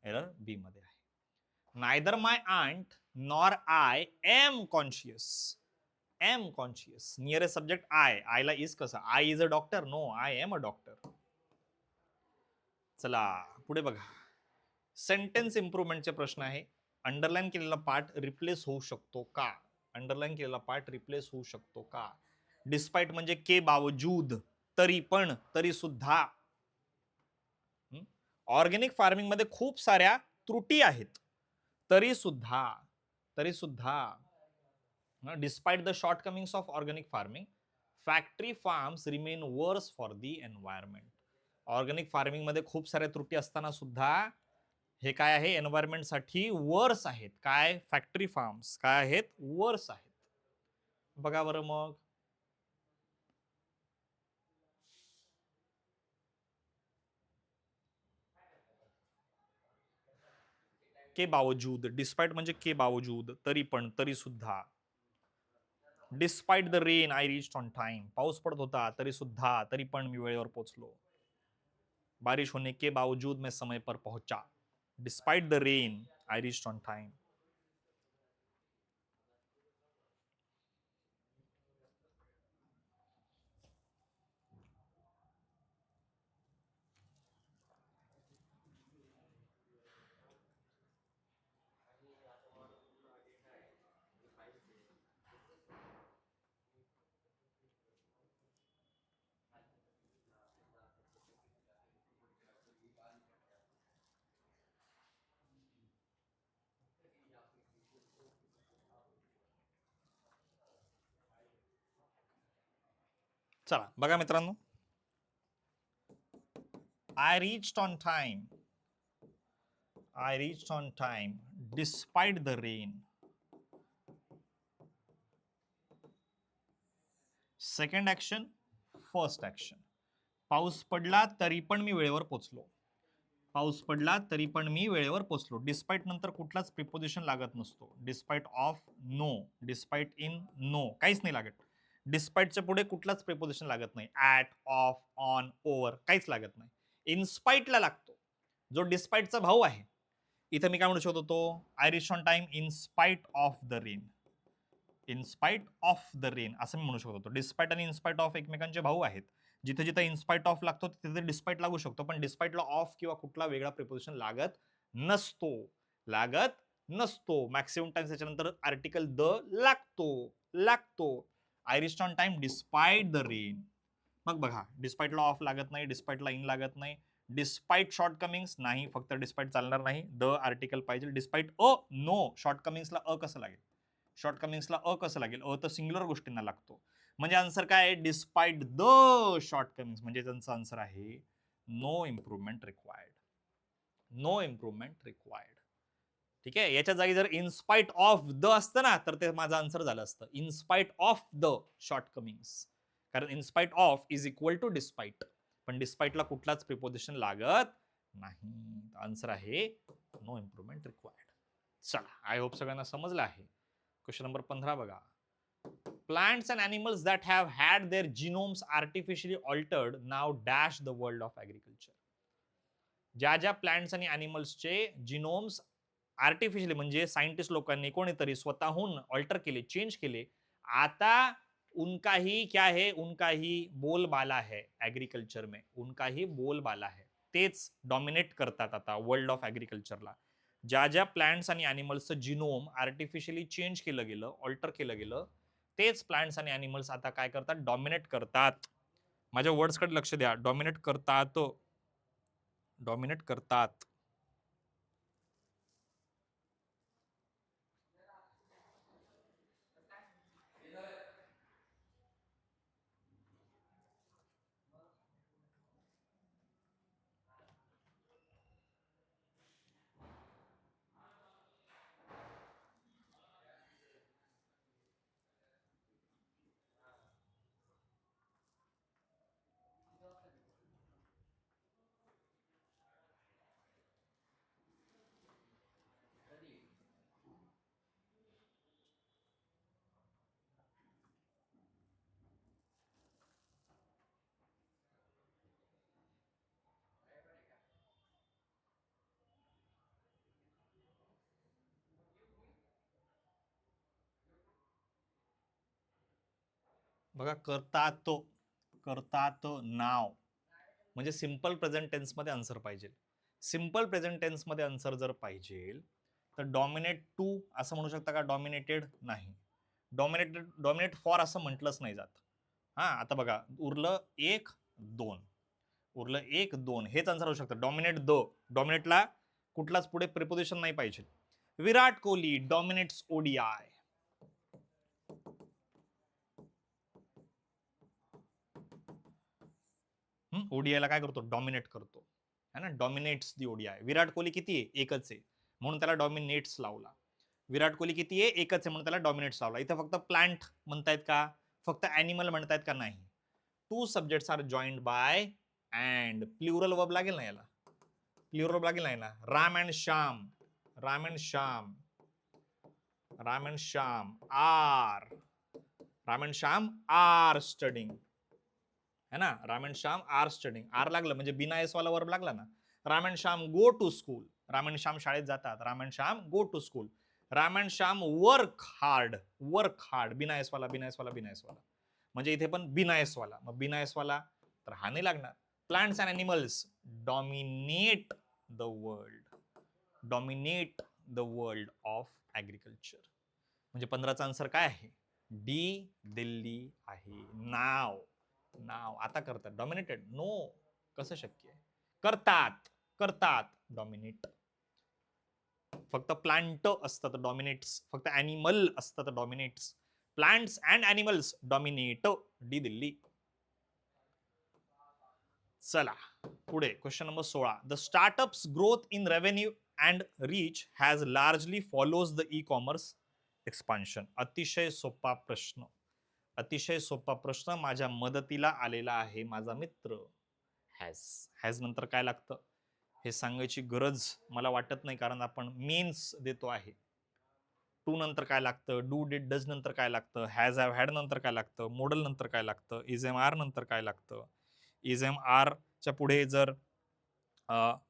Error B मध्ये आहे. Neither my aunt nor I am conscious. Am conscious. Nearest subject I. आयला इज कसं? I is a doctor? No, I am a doctor. चला पुढे बघा. सेंटेन्स इम्प्रुव्हमेंटचे प्रश्न आहे. अंडरलाईन केलेला पार्ट रिप्लेस होऊ शकतो का? अंडरलाईन केलेला पार्ट रिप्लेस होऊ शकतो का? डिस्पाइट म्हणजे के बावजूद, तरी पण, तरी सुद्धा. ऑर्गेनिक फार्मिंग मध्ये खूप साऱ्या त्रुटी आहेत, तरी सुद्धा. तरी सुद्धा. Despite the shortcomings of organic farming, factory farms remain worse for the environment. Organic farming मध्ये खूप साऱ्या त्रुटी असताना सुद्धा हे काय आहे? एन्व्हायरमेंट साठी वर्स आहेत. काय? फॅक्टरी फार्म्स काय आहेत? वर्स आहेत. बघा बरं मग. के बावजूद. डिस्पाइट म्हणजे के बावजूद, तरी पण, तरी सुद्धा. Despite the rain I reached on time. पाऊस पडत होता तरी सुद्धा, तरी पण मी वेळेवर पोहोचलो. बारिश होने के बावजूद मैं समय पर पहुंचा. Despite the rain I reached on time. चला बघा मित्रांनो. I reached on time. I reached on time despite the rain. Second action, first action. पाऊस पडला तरी पण मी वेळेवर पोहोचलो. पाऊस पडला तरी पण मी वेळेवर पोहोचलो. डिस्पाइट नंतर कुठलाच प्रिपोजिशन लागत नसतो. Despite of, no. Despite in, no. काहीच नाही लागत. डिस्पाइटच्या पुढे कुठलाच प्रिपोजिशन लागत नाही. ऍट, ऑफ, ऑन, ओव्हर काहीच लागत नाही. इनस्पाइटला लागतो, जो डिस्पाइटचा भाऊ आहे. इथं मी काय म्हणू शकतो? तो I rich on time in spite of the rain. In spite of the rain असं मी म्हणू शकतो. डिस्पाइट आणि इनस्पाइट ऑफ एकमेकांचे भाऊ आहेत. जिथे जिथे इनस्पाइट ऑफ लागतो तिथे डिस्पाइट लागू शकतो, पण डिस्पाइटला ऑफ किंवा कुठला वेगळा प्रिपोजिशन लागत नसतो. लागत नसतो. मॅक्सिमम टाइम्स त्याच्यानंतर आर्टिकल द लागतो. I reached on time despite the rain. मग बघा, डिस्पाइटला ऑफ लागत नाही, डिस्पाइटला इन लागत नाही. डिस्पाइट शॉर्टकमिंग्स नाही, फक्त डिस्पाइट चालणार नाही. द आर्टिकल पाहिजे. Despite no. शॉर्टकमिंग्सला कसं लागेल? शॉर्टकमिंग्सला कसं लागेल? तर सिंग्युलर गोष्टींना लागतो. म्हणजे आन्सर काय आहे? Despite the shortcomings. म्हणजे त्यांचा आन्सर आहे no improvement required. No improvement required. ठीक आहे. याच्या जागी जर इनस्पाइट ऑफ द असतं ना, तर ते माझं आन्सर झालं असतं. In spite of the shortcomings. कारण in spite of is equal to despite. पण डिस्पाइटला कुठलाच प्रिपोजिशन लागत नाही. आन्सर आहे नो इम्प्रुव्हमेंट रिक्वायर्ड. चला, आय होप सगळ्यांना समजलं आहे. क्वेश्चन नंबर 15 बघा. Plants and animals that have had their genomes artificially altered now dash the world of agriculture. ज्या ज्या प्लांट्स आणि अॅनिमल्सचे जिनोम्स आर्टिफिशियली म्हणजे सायंटिस्ट लोकांनी कोणीतरी स्वतःहून ऑल्टर केले, चेंज केले, आता उनका ही क्या है? उनका ही बोलबाला है ऍग्रिकल्चर में. उनका ही बोलबाला है. तेच डॉमिनेट करतात आता वर्ल्ड ऑफ ऍग्रिकल्चरला. ज्या ज्या प्लांट्स आणि अॅनिमल्सचं जिनोम आर्टिफिशियली चेंज केलं गेलं, ऑल्टर केलं गेलं, तेच प्लांट्स आणि अॅनिमल्स आता काय करतात? डॉमिनेट करतात. माझ्या वर्ड्सकडे लक्ष द्या. डॉमिनेट करतात. डॉमिनेट करतात. बघा, करतात नाव म्हणजे सिंपल प्रेझेंट टेन्स मध्ये आन्सर पाहिजे. सिंपल प्रेझेंट टेन्स मध्ये आन्सर जर पाहिजे तर डॉमिनेट टू असं म्हणू शकता का? डॉमिनेटेड नाही. डॉमिनेट फॉर असं म्हटलंच नाही जात. हा, आता बघा, उरलं 1 2, उरलं 1 2 हेच आन्सर होऊ शकतं. डॉमिनेटला कुठलाच पुढे प्रिपोजिशन नाही पाहिजे. विराट कोहली डॉमिनेट्स ओडीआय. ओडीआयला काय करतो? डॉमिनेट करतो, है ना. डॉमिनेट्स दी ओडीआय. विराट कोहली किती आहे? एकच आहे, म्हणून त्याला डॉमिनेट्स लावला. विराट कोहली किती आहे? एकच आहे, म्हणून त्याला डॉमिनेट्स लावला. इथं फक्त प्लांट म्हणतायत का? फक्त ॲनिमल म्हणतायत का? नाही. Two subjects are joined by and. Plural verb लागेल ना याला? प्लुरल वर्ब लागेल ना? Ram and Shyam, Ram and Shyam, Ram and Shyam are, Ram and Shyam are studying, है ना. Ram and Shyam are studying. Are लागलं म्हणजे बिना एस वाला वर्ब लागला ना. Ram and Shyam go to school. Ram and Shyam शाळेत जातात. Ram and Shyam go to school. Ram and Shyam work hard. Work hard बिना एस वाला, बिना एस वाला, बिना एस वाला, म्हणजे इथे पण बिना एस वाला. मग बिना एस वाला तर हा नाही लागणार. Plants and animals dominate the world, dominate the world of agriculture. म्हणजे 15चा आन्सर काय आहे? डी, दिल्ली आहे. नाव, नाव. आता करतात डॉमिनेटेड? नो, कसं शक्य आहे? करतात, करतात डॉमिनेट. फक्त प्लांट असतात डॉमिनेट्स, फक्त ॲनिमल असतात dominates. Plants and animals dominate. D Delhi. चला पुढे question number 16. The startups growth in revenue and reach has largely follows the e commerce expansion. अतिशय सोपा प्रश्न, अतिशय सोपा प्रश्न माझ्या मदतीला आलेला आहे माझा मित्र हॅज. हॅज नंतर काय लागतं हे सांगायची गरज मला वाटत नाही, कारण आपण मीन्स देतो आहे. टू नंतर काय लागतं? डू डिड डज नंतर काय लागतं? हॅज हॅव हॅड नंतर काय लागतं? मॉडल नंतर काय लागतं? इज एम आर नंतर काय लागतं? इज एम आर च्या पुढे जर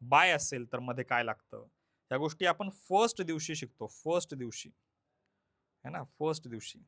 बाय असेल तर मध्ये काय लागतं? ह्या गोष्टी आपण फर्स्ट दिवशी शिकतो, फर्स्ट दिवशी, है ना, फर्स्ट दिवशी.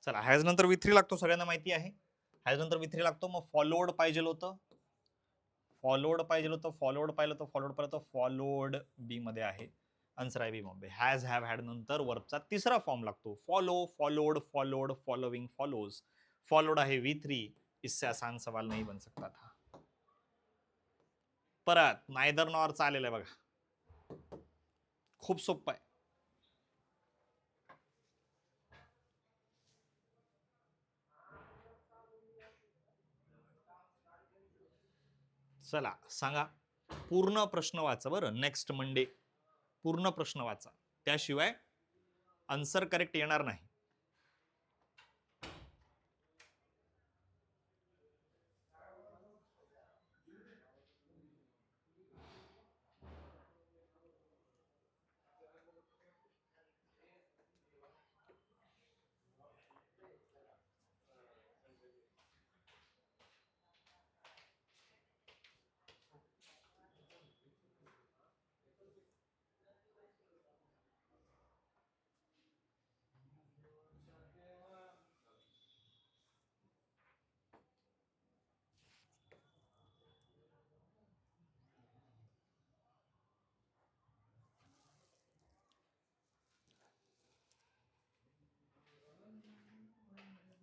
चला, हॅज नंतर विथ्री लागतो, सगळ्यांना माहिती आहे. हॅज नंतर विथ्री लागतो. मग फॉलोड पाहिजे होतं, फॉलोड पाहिजे होतं, फॉलोड पाहिलं तर फॉलोड पाहिलं तर फॉलोड बी मध्ये आहे. आन्सर आहे बी मध्ये. हॅज हॅव हॅड नंतर वर्बचा तिसरा फॉर्म लागतो. Follow, followed, followed, following, follows. Followed आहे V3. इससे आसान सवाल नहीं बन सकता था. परत नायदर नॉर आलेलं आहे बघा, खूप सोपं आहे. चला सांगा, पूर्ण प्रश्न वाचा बरं. नेक्स्ट मंडे पूर्ण प्रश्न वाचा, त्याशिवाय आन्सर करेक्ट येणार नाही.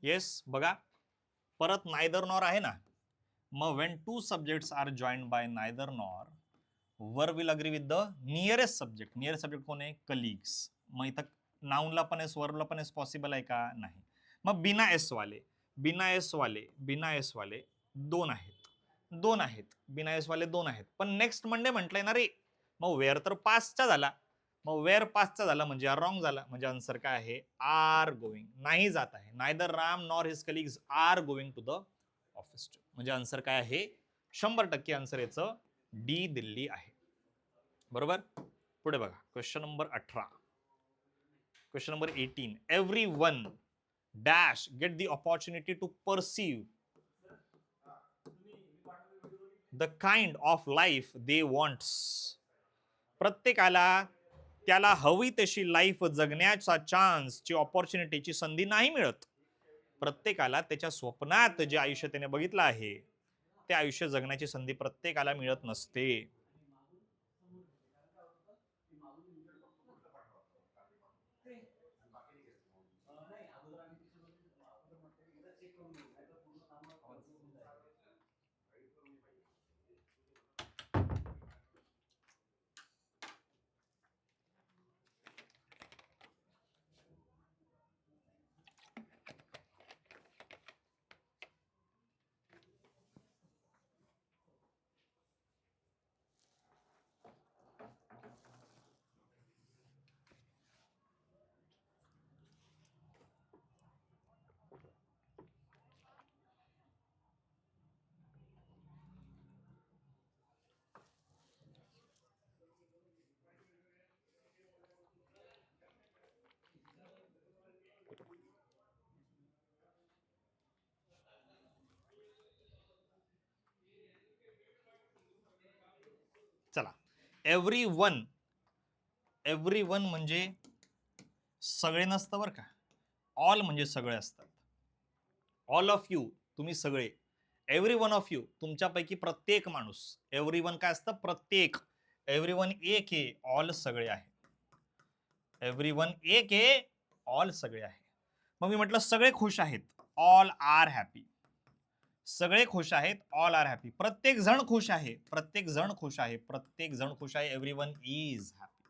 येस बघा, परत नायदर नॉर आहे ना, मग when two subjects are joined by neither nor verb will agree with the nearest subject. Nearest subject कोण आहे? कलिग्स. मग इथं नाऊनला पण एस, वर्बला पण एस पॉसिबल आहे का? नाही. मग बिना एस वाले, बिना एस वाले, बिना एस वाले दोन आहेत, दोन आहेत, बिना एस वाले दोन आहेत. पण नेक्स्ट मंडे म्हटलंय ना रे, मग वेअर तर पास्टचा झाला, मग वेअर पास्टचा झाला म्हणजे रॉंग झाला. म्हणजे आन्सर काय आहे? Are going. नाही जात आहे. Neither Ram nor his colleagues are going to the office. म्हणजे आन्सर काय आहे? 100% आन्सर याचं डी दिल्ली आहे. बरोबर. पुढे बघा, question number 18. Question number 18. Everyone dash get the opportunity to perceive the kind of life they wants. प्रत्येकाला त्याला हवी तशी लाईफ जगण्याचा चान्सची, ऑपॉर्च्युनिटीची संधी नाही मिळत. प्रत्येकाला त्याच्या स्वप्नात जे आयुष्य त्याने बघितलं आहे ते आयुष्य जगण्याची संधी प्रत्येकाला मिळत नसते. चला, एव्हरी वन, एव्हरी वन म्हणजे सगळे नसतं बरं का. ऑल म्हणजे सगळे असतात. ऑल ऑफ यू, तुम्ही सगळे. एव्हरी वन ऑफ यू, तुमच्यापैकी प्रत्येक माणूस. एव्हरी वन काय असतं? प्रत्येक. एव्हरी वन एक आहे, ऑल सगळे आहे. एव्हरी वन एक आहे, ऑल सगळे आहे. मग मी म्हटलं सगळे खुश आहेत, ऑल आर हॅपी. सगळे खुश आहेत, ऑल आर हॅपी. प्रत्येक जण खुश आहे, प्रत्येक जण खुश आहे, प्रत्येक जण खुश आहे. Every one is happy.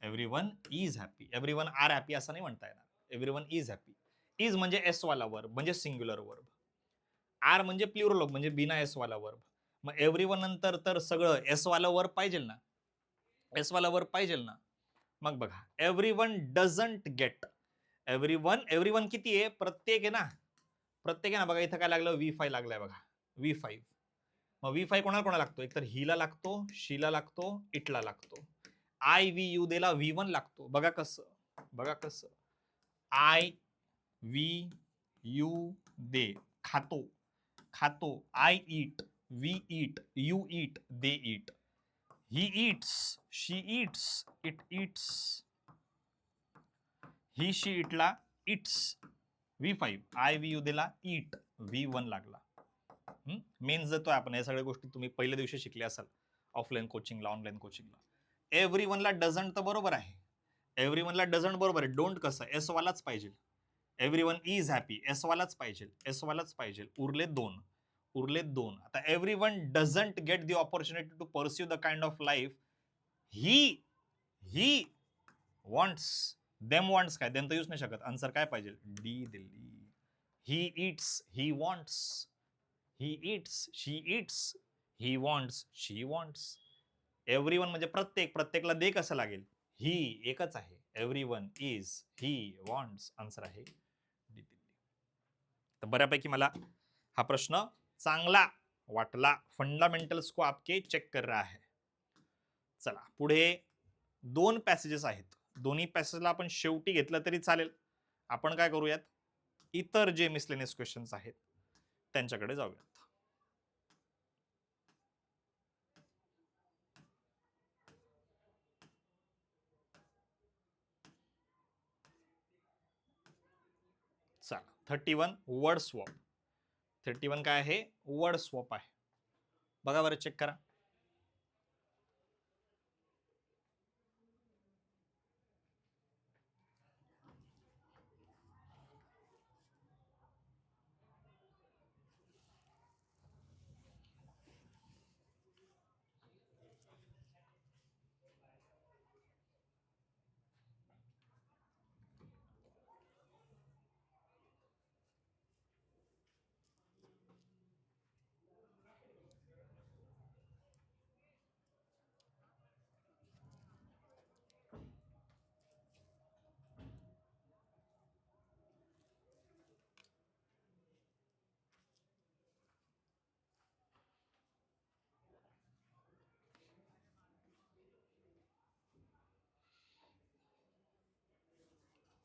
Every one is happy. Every one are happy असं नाही म्हणता येणार. Every one is happy. Is म्हणजे एस वाला वर्ब, म्हणजे सिंग्युलर वर्ब. आर म्हणजे प्लुरल म्हणजे बिना एस वाला वर्ब. मग एव्हरी वन नंतर तर सगळं एस वाला वर्ब पाहिजे ना, एस वाला वर्ब पाहिजे ना. मग बघा, every one doesn't get. Every one किती आहे? प्रत्येक आहे ना, प्रत्येक आहे ना. बघा इथं काय लागलं? V5 लागलाय बघा, V5. मग V5 कोणाला कोणाला लागतो? एकतर हिला लागतो, शीला लागतो, इटला लागतो. आय व्ही यू देला V1 लागतो. बघा कसं, बघा कसं. आय व्ही यू दे, खातो, खातो. I eat, we eat, you eat, they eat. He eats, she eats, it eats. He she इटला eats. V5. I we you देला ईट, V1 लागला. मेन्स देतोय आपण. या सगळ्या गोष्टी तुम्ही पहिल्या दिवशी शिकले असाल ऑफलाईन कोचिंगला, ऑनलाईन कोचिंगला. एव्हरी वनला डझंट तर बरोबर आहे. एव्हरी वनला डझंट बरोबर आहे. डोंट कसं? एस वालाच पाहिजे. Every one is happy, S वालाच पाहिजे, एस वालाच पाहिजे. उरले दोन, उरले दोन. आता every one doesn't get the opportunity to pursue the kind of life he wants. Them wants काय? देम तर यूज नाही शकत. आन्सर काय पाहिजे? D Delhi. He eats, he wants. He eats, she eats, he wants, she wants. Every one म्हणजे प्रत्येक, प्रत्येकला they कसं लागेल? ही एकच आहे. Every one is, he wants. Answer आहे डी दिल्ली. तर बऱ्यापैकी मला हा प्रश्न चांगला वाटला. फंडामेंटल्स को आपके चेक कर रहा है. चला पुढे दोन पॅसेजेस आहेत. दोन्ही पॅसेजला आपण शेवटी घेतलं तरी चालेल. आपण काय करूयात, इतर जे मिसलेनियस क्वेश्चन्स आहेत त्यांच्याकडे जाऊयात. चला, 31 वर्ड स्वॉप. 31 काय आहे? वर्ड स्वॉप आहे. बघा बरं, चेक करा.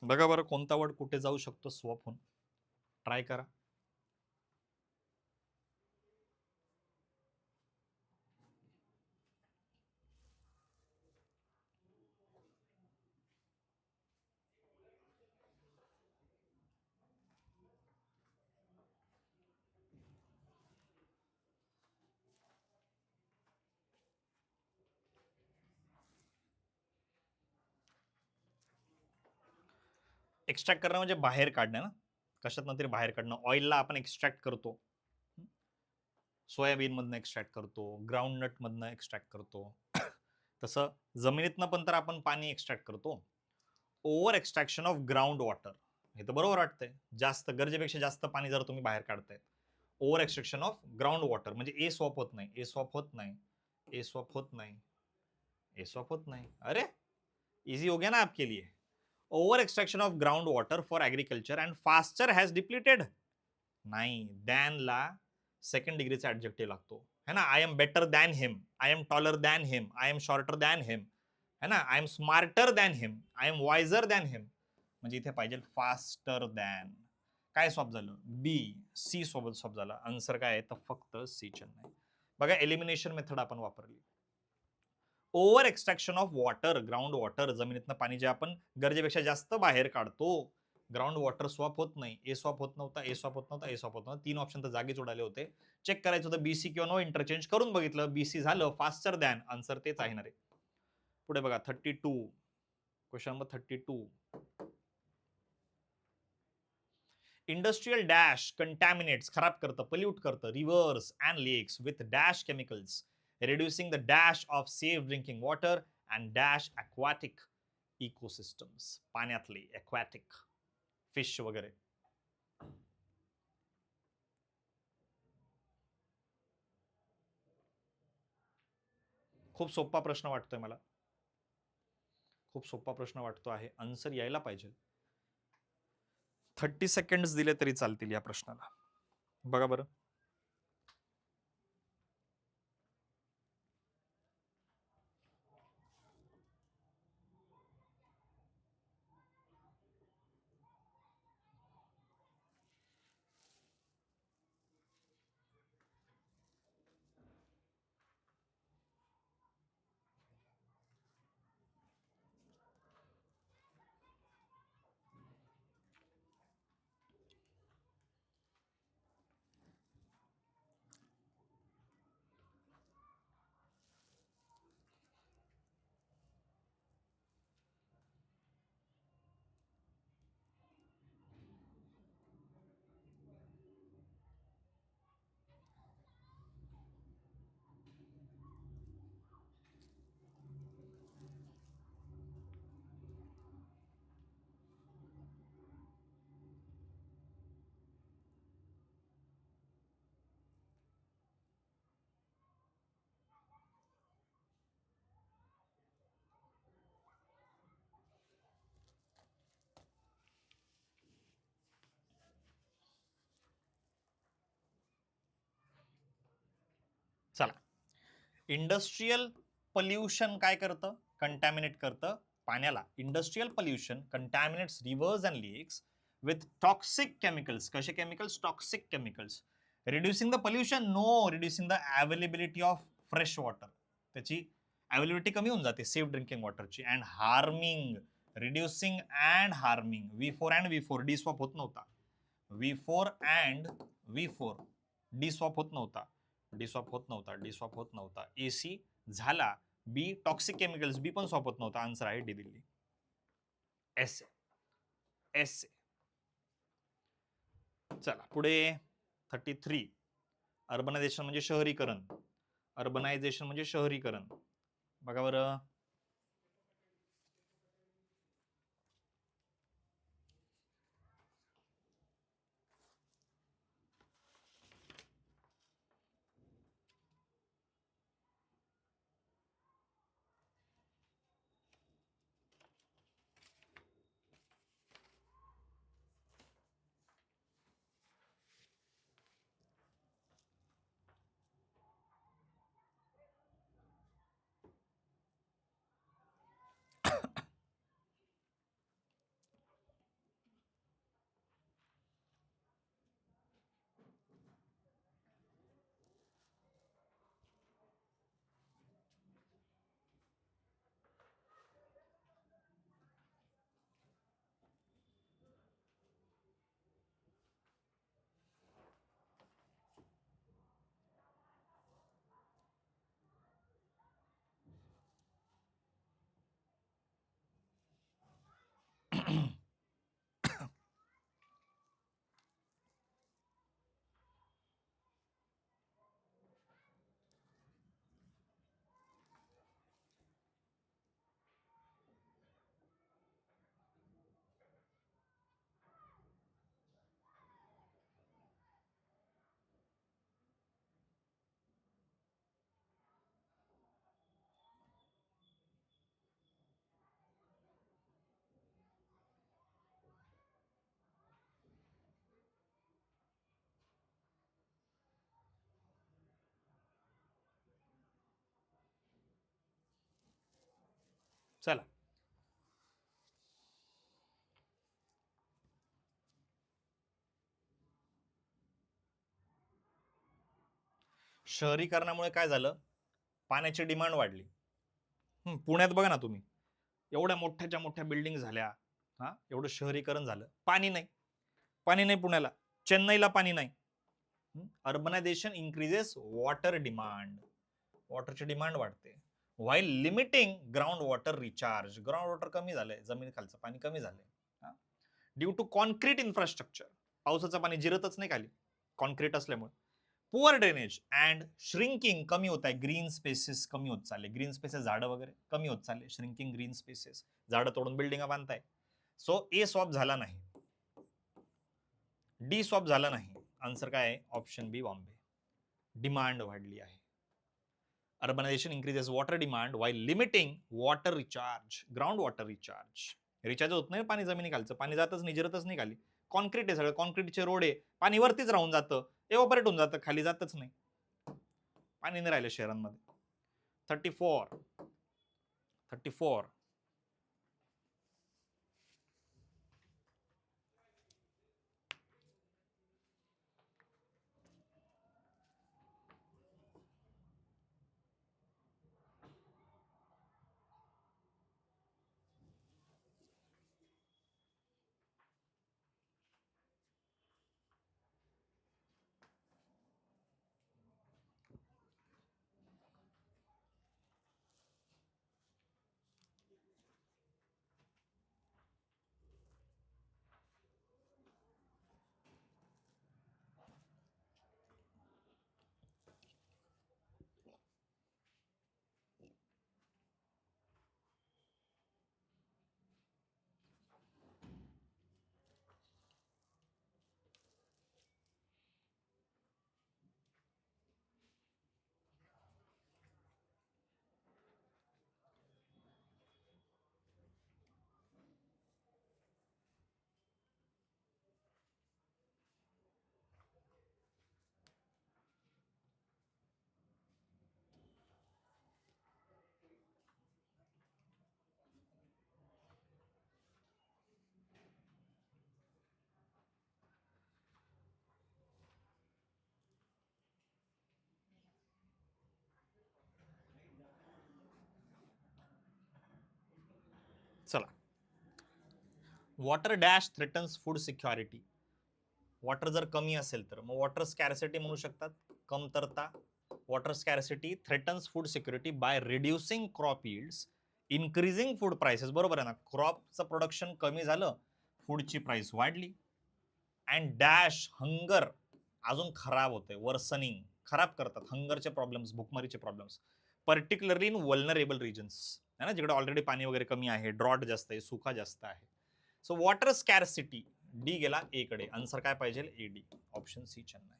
बघा बरं कोणता वर्ड कुठे जाऊ शकतो स्वॅप होऊन, ट्राय करा. एक्स्ट्रॅक्ट करणं म्हणजे बाहेर काढणं ना, कशातनं तरी बाहेर काढणं. ऑइलला आपण एक्स्ट्रॅक्ट करतो, सोयाबीन मधनं एक्स्ट्रॅक्ट करतो, ग्राउंडनट मधनं एक्स्ट्रॅक्ट करतो. तसं जमिनीतनं पण तर आपण पाणी एक्स्ट्रॅक्ट करतो. Over extraction of ground water, हे तर बरोबर वाटतंय. जास्त गरजेपेक्षा जास्त पाणी जर तुम्ही बाहेर काढताय. Over extraction of ground water म्हणजे ए स्वॅप होत नाही, ए स्वॅप होत नाही, ए स्वॅप होत नाही, ए स्वॅप होत नाही. अरे इजी हो गया ना आपके लिए. Over extraction of ground water for agriculture and faster has depleted. नाही, दॅन ला सेकंड डिग्रीचा ऍडजेक्टिव्ह लागतो है ना. I am better than him, I am taller than him, I am shorter than him, है ना. I am smarter than him, I am wiser than him. म्हणजे इथे पाहिजे फास्टर दॅन. काय स्वॅप झालं, बी सी सोबत स्वॅप झाला. Answer काय आहे तर फक्त सी चेन्नई. बघा एलिमिनेशन मेथड आपण वापरली. Over extraction of water, ground water, जमिनीतनं पाणी जे आपण गरजेपेक्षा जास्त बाहेर काढतो. ग्राउंड वॉटर स्वॅप होत नाही, ए स्वॅप होत नव्हता, ए स्वॅप होत नव्हता, ए स्वॅप होत नव्हता. 3 ऑप्शन तर जागेच उडाले होते. चेक करायचं होतं बीसी किंवा नो, इंटरचेंज करून बघितलं, बीसी झालं, फास्टर दॅन. आन्सर तेच आहे ना रे. पुढे बघा 32, क्वेश्चन नंबर 32. इंडस्ट्रियल डॅश कंटॅमिनेट्स, खराब करतं, पोल्यूट करतं, reverse and lakes with dash chemicals, reducing the dash of safe drinking water and dash aquatic ecosystems, पाण्यातले aquatic फिश वगैरे. खूप सोपा प्रश्न वाटतोय मला, खूप सोपा प्रश्न वाटतो आहे. आन्सर यायला पाहिजे. 30 सेकंड्स दिले तरी चालतील या प्रश्नाला. बघा बरं. चला, इंडस्ट्रियल पोल्युशन काय करतं, कंटॅमिनेट करतं पाण्याला. Industrial pollution contaminates rivers and lakes with toxic chemicals. कसे chemicals, toxic chemicals. Reducing the pollution, no, reducing the availability of fresh water, त्याची अवेलेबिलिटी कमी होऊन जाते सेफ ड्रिंकिंग वॉटरची. And harming, reducing and harming, V4 and V4, D swap होत नव्हता. V4 and V4, D swap होत नव्हता, D swap होत नव्हता, डी स्वॅप होत नव्हता. एसी झाला. बी टॉक्सिक केमिकल्स, बी पण स्वॅप होत नव्हता. आन्सर आहे डी दिल्ली. S S. चला पुढे 33. अर्बनायझेशन म्हणजे शहरीकरण, अर्बनायझेशन म्हणजे शहरीकरण. बघा बरं. चला, शहरीकरणामुळे काय झालं, पाण्याची डिमांड वाढली. पुण्यात बघा ना तुम्ही, एवढ्या मोठ्याच्या मोठ्या बिल्डिंग झाल्या, हा एवढं शहरीकरण झालं, पाणी नाही, पाणी नाही पुण्याला, चेन्नईला पाणी नाही. अर्बनायझेशन इन्क्रीजेस वॉटर डिमांड, वॉटरची डिमांड वाढते, while limiting ground water recharge, ground water कमी झालंय, जमिनीखालचं पाणी कमी झालंय ड्यू टू कॉन्क्रीट इन्फ्रास्ट्रक्चर, पावसाचं पाणी जिरतच नाही खाली कॉन्क्रीट असल्यामुळे. पुअर ड्रेनेज अँड श्रिंकिंग, कमी होत आहे, ग्रीन स्पेसेस कमी होत चालले, ग्रीन स्पेसेस झाडं वगैरे कमी होत चालले, श्रिंकिंग ग्रीन स्पेसेस, झाडं तोडून बिल्डिंग बांधताय. सो ए स्वॉप झाला नाही, डी स्वॉप झाला नाही, आन्सर काय आहे, ऑप्शन बी बॉम्बे, डिमांड वाढली आहे. Urbanisation increases water demand while limiting water recharge, ground water recharge. Recharge होत नाही पाणी जमिनीखालचं, पाणी जातच नाही, जिरतच नाही खाली, कॉन्क्रीट आहे सगळं, कॉन्क्रीटचे रोड आहे, पाणी वरतीच राहून जातं, एव्हपोरेट होऊन जातं, खाली जातच नाही, पाणी नाही राहिलं शहरांमध्ये. 34 चला, water dash threatens food security, water जर कमी असेल तर मग वॉटर स्कॅरसिटी म्हणू शकतात, कमतरता. Water scarcity threatens food security by reducing crop yields, increasing food prices, बरोबर आहे ना, क्रॉपचं प्रोडक्शन कमी झालं, फूडची प्राइस वाढली. अँड डॅश हंगर, अजून खराब होते, वर्सनिंग, खराब करतात, हंगरचे प्रॉब्लेम्स, भूकमारीचे problems, particularly in vulnerable regions, है ना, जिकडे ऑलरेडी पाणी वगैरे कमी आहे, ड्रॉट जास्त आहे, सुका जास्त आहे. सो वॉटर स्कॅरसिटी, डी गेला ए कडे, आन्सर काय पाहिजे, A D, option C Chennai.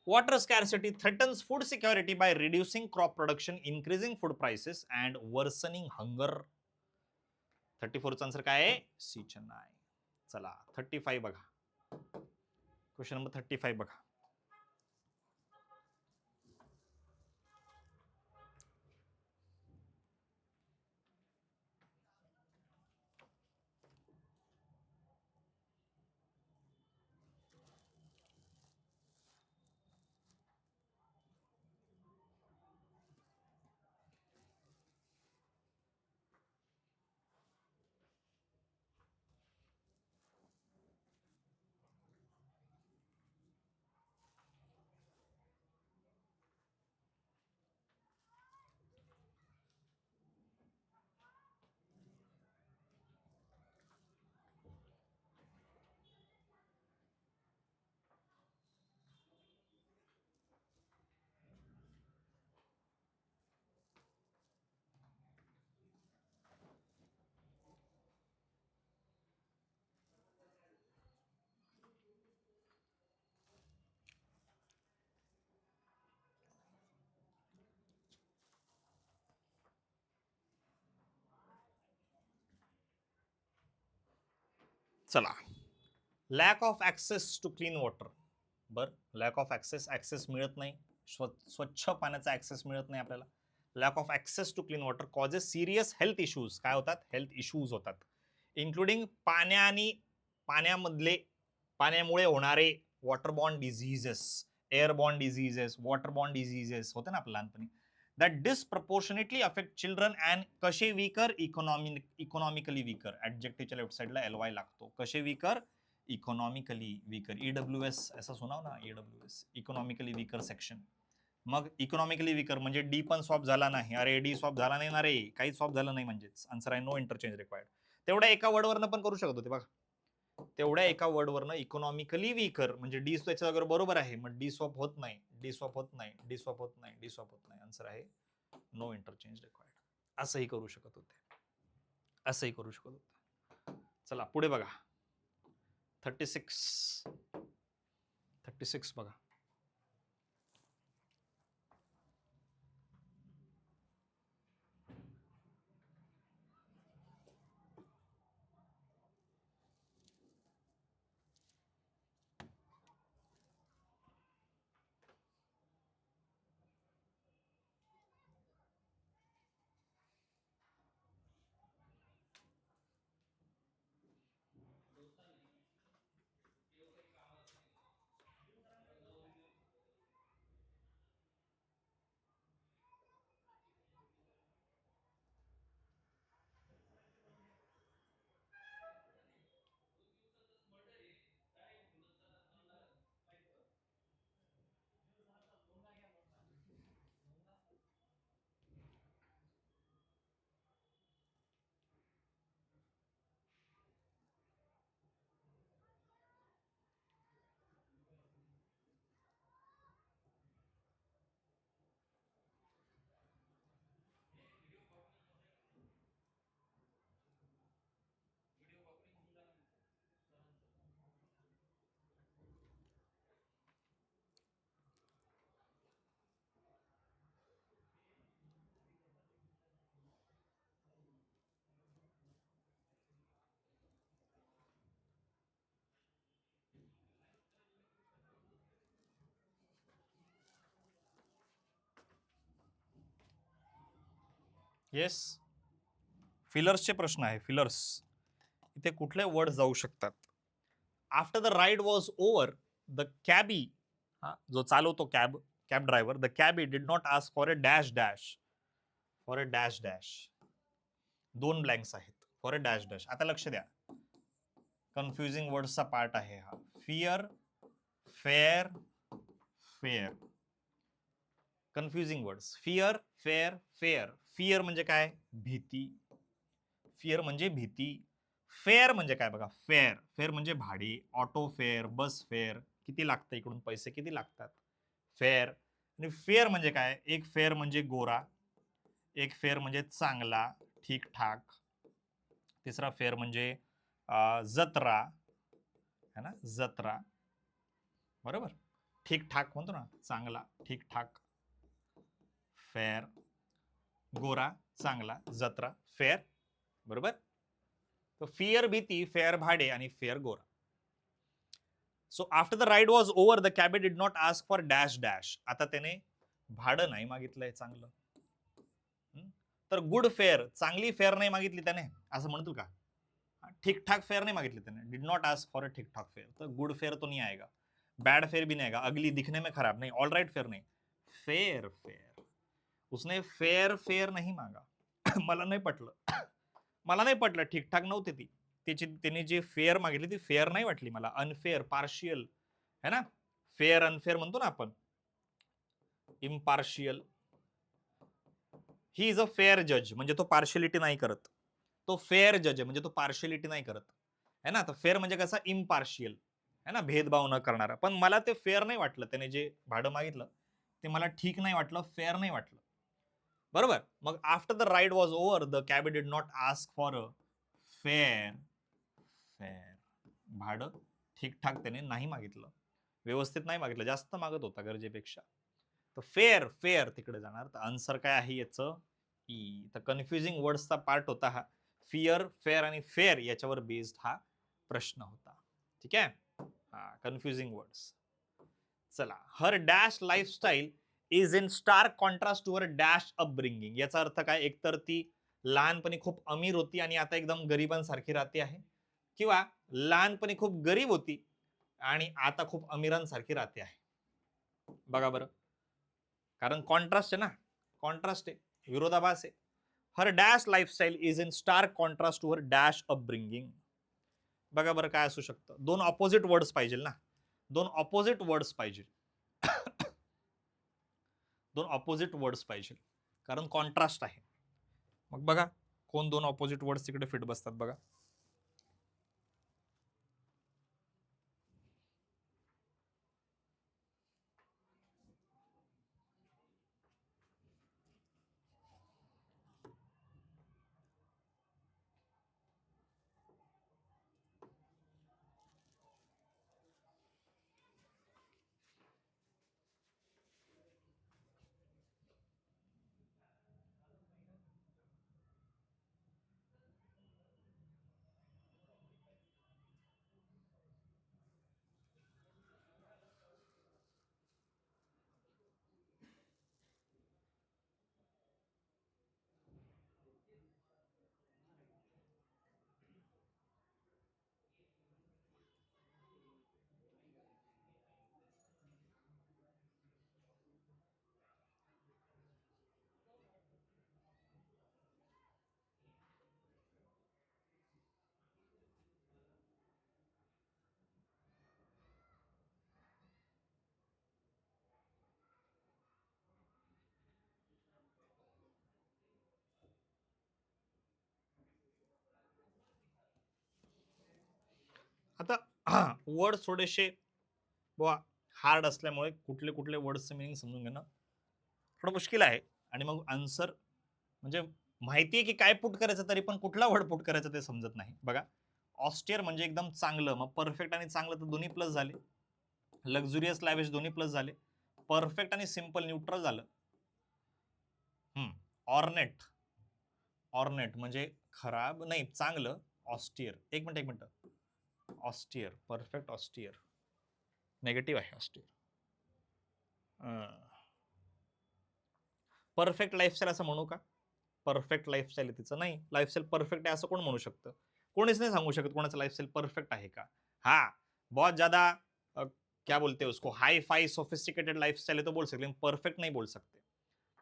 Water scarcity threatens food security by reducing crop production, increasing food prices and worsening hunger. 34चा आन्सर काय आहे, सी चेन्नई. चला 35 बघा, क्वेश्चन नंबर 35 बघा. चला, lack of access to clean water. बर, लॅक ऑफ ऍक्सेस मिळत नाही, स्वच्छ पाण्याचा ऍक्सेस मिळत नाही आपल्याला. Lack of access to clean water causes serious health issues. काय होतात? हेल्थ इश्यूज होतात, इन्क्लुडिंग पाण्यामुळे होणारे waterborne diseases, airborne diseases, waterborne diseases होते ना आपल्या लहानपणी, that disproportionately affect children and कसे वीकर, इकॉनॉमिकली वीकर. ऍडजेक्टिव्हच्या लेफ्ट साइडला LY लागतो. कसे वीकर? Economically weaker. EWS ऐसा सुनाव ना, EWS, इकॉनॉमिकली वीकर सेक्शन. मग इकॉनॉमिकली वीकर म्हणजे डी पण सॉल्व झाला नाही. अरे डी सॉल्व झाला नाही ना रे, काही सॉल्व झालं नाही, म्हणजेच आन्सर आहे नो इंटरचेंज रिक्वायर्ड. तेवढ्या एका वर्डवरनं पण करू शकत होते बघा, तेवढ्या एका वर्डवरनं इकॉनॉमिकली वीकर म्हणजे डी त्याच्या वगैरे बरोबर आहे, मग डी स्वॅप होत नाही, डी स्वॅप होत नाही, डी स्वॅप होत नाही, डी स्वॅप होत नाही. आन्सर आहे नो इंटरचेंज रिक्वायर्ड. असंही करू शकत होते, असंही करू शकत होते. चला पुढे बघा, 36 बघा. येस, फिलर्सचे प्रश्न आहे. फिलर्स इथे कुठले वर्ड जाऊ शकतात? After the ride was over the cabby, जो चालवतो cab driver, the cabby did not ask for a dash dash, for a dash dash. दोन ब्लँक्स आहेत, फॉर अ डॅश डॅश. आता लक्ष द्या, कन्फ्युजिंग वर्ड्सचा पार्ट आहे हा. Fear, fare, fair. Confusing words. Fear, fare, fair. Fear म्हणजे काय? भीती. फिअर म्हणजे भीती. फेअर म्हणजे काय बघा, फेअर, फेअर म्हणजे भाडे, ऑटो फेअर, बस फेअर, किती लागतं, इकडून पैसे किती लागतात, फेअर. आणि फेअर म्हणजे काय? एक फेअर म्हणजे गोरा, एक फेअर म्हणजे चांगला, ठीकठाक. तिसरा फेअर म्हणजे जत्रा, है ना, जत्रा, बरोबर. ठीकठाक म्हणतो ना, चांगला, ठीकठाक, फेअर. गोरा, चांगला, जत्रा, फेअर, बरोबर. तो फिअर भीती, फेअर भाडे आणि फेअर गोरा. So after the ride was over the cabby did not ask for dash dash. आता त्याने भाडं नाही मागितलंय चांगलं, तर गुड फेअर, चांगली फेअर नाही मागितली त्याने, असं म्हणतो का? ठीकठाक फेअर नहीं मागितली त्याने, डिड नॉट आस्क फॉर अ ठीकठाक फेअर, तो गुड फेअर तो नहीं आएगा, बैड फेयर भी नहीं आएगा, अगली दिखने में खराब नहीं, ऑल राइट फेयर नहीं, फेयर फेयर. उसने फेयर फेयर नहीं मांगा. मला नाही पटलं, मला नाही पटलं, ठीकठाक नव्हती ती, तिने जी फेअर मागितली ती फेअर नाही वाटली मला, अनफेअर, पार्शियल, है ना. फेअर अनफेअर म्हणतो ना आपण, impartial. He is a fair जज म्हणजे तो पार्शियलिटी नाही करत, तो फेअर जज आहे म्हणजे तो पार्शियलिटी नाही करत, है ना. तर फेअर म्हणजे कसा, इम्पार्शियल, है ना, भेदभाव न करणारा. पण मला ते फेअर नाही वाटलं, त्याने जे भाडं मागितलं ते मला ठीक नाही वाटलं, फेअर नाही वाटलं, बरोबर. मग after the ride was over the cab did not ask for a fair, fair. भाडं ठीकठाक त्याने नाही मागितलं, व्यवस्थित नाही मागितलं, जास्त मागत होता गरजेपेक्षा. तर फेअर फेअर तिकडे जाणार. तर आन्सर काय आहे याचं? ई. तर कन्फ्युजिंग वर्ड्सचा पार्ट होता हा. फिअर, फेअर आणि फेअर याच्यावर बेस्ड हा प्रश्न होता. ठीक आहे, हा कन्फ्युजिंग वर्ड्स. चला, her dash lifestyle is in stark contrast to her dash upbringing. याचा अर्थ काय? एकतर ती लहानपणी खूप अमीर होती आणि आता एकदम गरिबांसारखी राहते आहे, किंवा लहानपणी खूप गरीब होती आणि आता खूप अमीरांसारखी राहते आहे. बघा बरं, कारण कॉन्ट्रास्ट आहे ना, कॉन्ट्रास्ट आहे, विरोधाभास आहे. Her dash lifestyle is in stark contrast to her dash upbringing. बघा बरं काय असू शकतं? दोन ऑपोजिट वर्ड्स पाहिजे ना, दोन ऑपोजिट वर्ड्स पाहिजे. दोन ऑपोजिट वर्ड्स पाहिजे, कारण कॉन्ट्रास्ट आहे. मग बघा कोण दोन ऑपोजिट वर्ड्स तिकडे फिट बसतात बघा. आता वर्ड थोडेसे हार्ड असल्यामुळे कुठले कुठले वर्ड्सचे मिनिंग समजून घेणं थोडं मुश्किल आहे. आणि मग आन्सर म्हणजे माहिती आहे की काय पुट करायचं, तरी पण कुठला वर्ड पुट करायचं ते समजत नाही. बघा, ऑस्टियर म्हणजे एकदम चांगलं, मग परफेक्ट आणि चांगलं तर दोन्ही प्लस झाले. लक्झुरियस लॅविश दोन्ही प्लस झाले. परफेक्ट आणि सिंपल न्यूट्रल झालं. ऑर्नेट, ऑर्नेट म्हणजे खराब नाही, चांगलं. ऑस्टियर, एक मिनिट एक minute. Austere, perfect austere, negative आहे ऑस्टियर. परफेक्ट लाईफस्टाईल असं म्हणू का? परफेक्ट लाईफस्टाईल आहे तिचं? नाही, लाईफस्टाईल परफेक्ट आहे असं कोण म्हणू शकतं? कोणीच नाही सांगू शकत कोणाचं लाईफस्टाईल परफेक्ट आहे का. हा, बहुत ज्यादा क्या बोलते हैं उसको, हाई फाई सोफिस्टिकेटेड लाईफस्टाईल है तो बोल सकते, परफेक्ट नाही बोल सकते.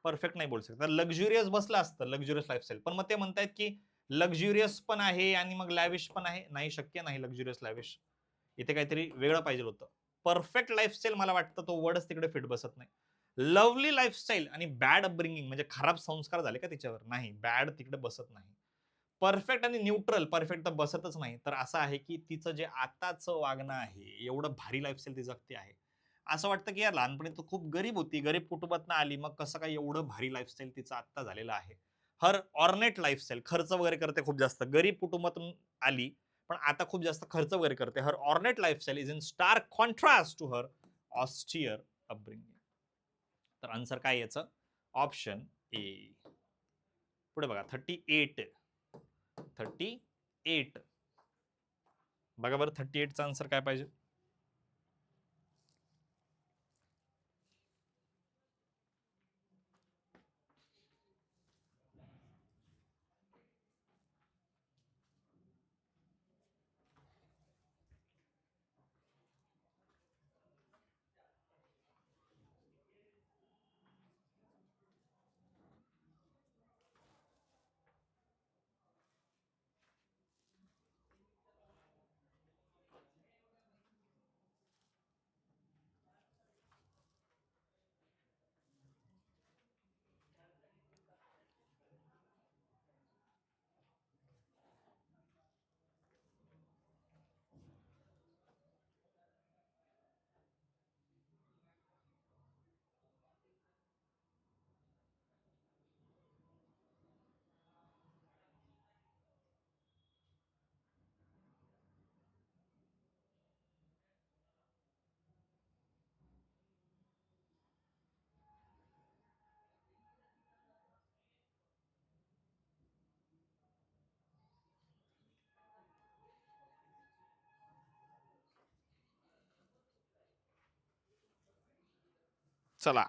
परफेक्ट नाही बोल सकते. लक्झुरियस बसलं असतं, लक्झुरियस लाईफस्टाईल, पण मग ते म्हणतायत की लक्झुरियस पण आहे आणि मग लॅविश पण आहे. नाही, शक्य नाही लक्झुरियस लॅविश. इथे काहीतरी वेगळं पाहिजे होतं. परफेक्ट लाईफस्टाईल मला वाटतं तो वर्डच तिकडे फिट बसत नाही. लव्हली लाईफस्टाईल आणि बॅड अपब्रिंगिंग म्हणजे खराब संस्कार झाले का तिच्यावर? नाही, बॅड तिकडे बसत नाही. परफेक्ट आणि न्यूट्रल, परफेक्ट तर बसतच नाही. तर असं आहे की तिचं जे आताचं वागणं आहे, एवढं भारी लाईफस्टाईल ती जगते आहे. असं वाटतं की यार लहानपणी तर खूप गरीब होती, गरीब कुटुंबातनं आली, मग कसं काय एवढं भारी लाईफस्टाईल तिचं आत्ता झालेलं आहे. हर ऑर्नेट लाईफस्टाईल, खर्च वगैरे करते खूप जास्त, गरीब कुटुंबातून आली, पण आता खूप जास्त खर्च वगैरे करते. Her ornate lifestyle is in stark contrast to her austere upbringing. तर आन्सर काय याचं? Option A. पुढे बघा, 38. 38. बघा बरं, 38चा आन्सर काय पाहिजे? चला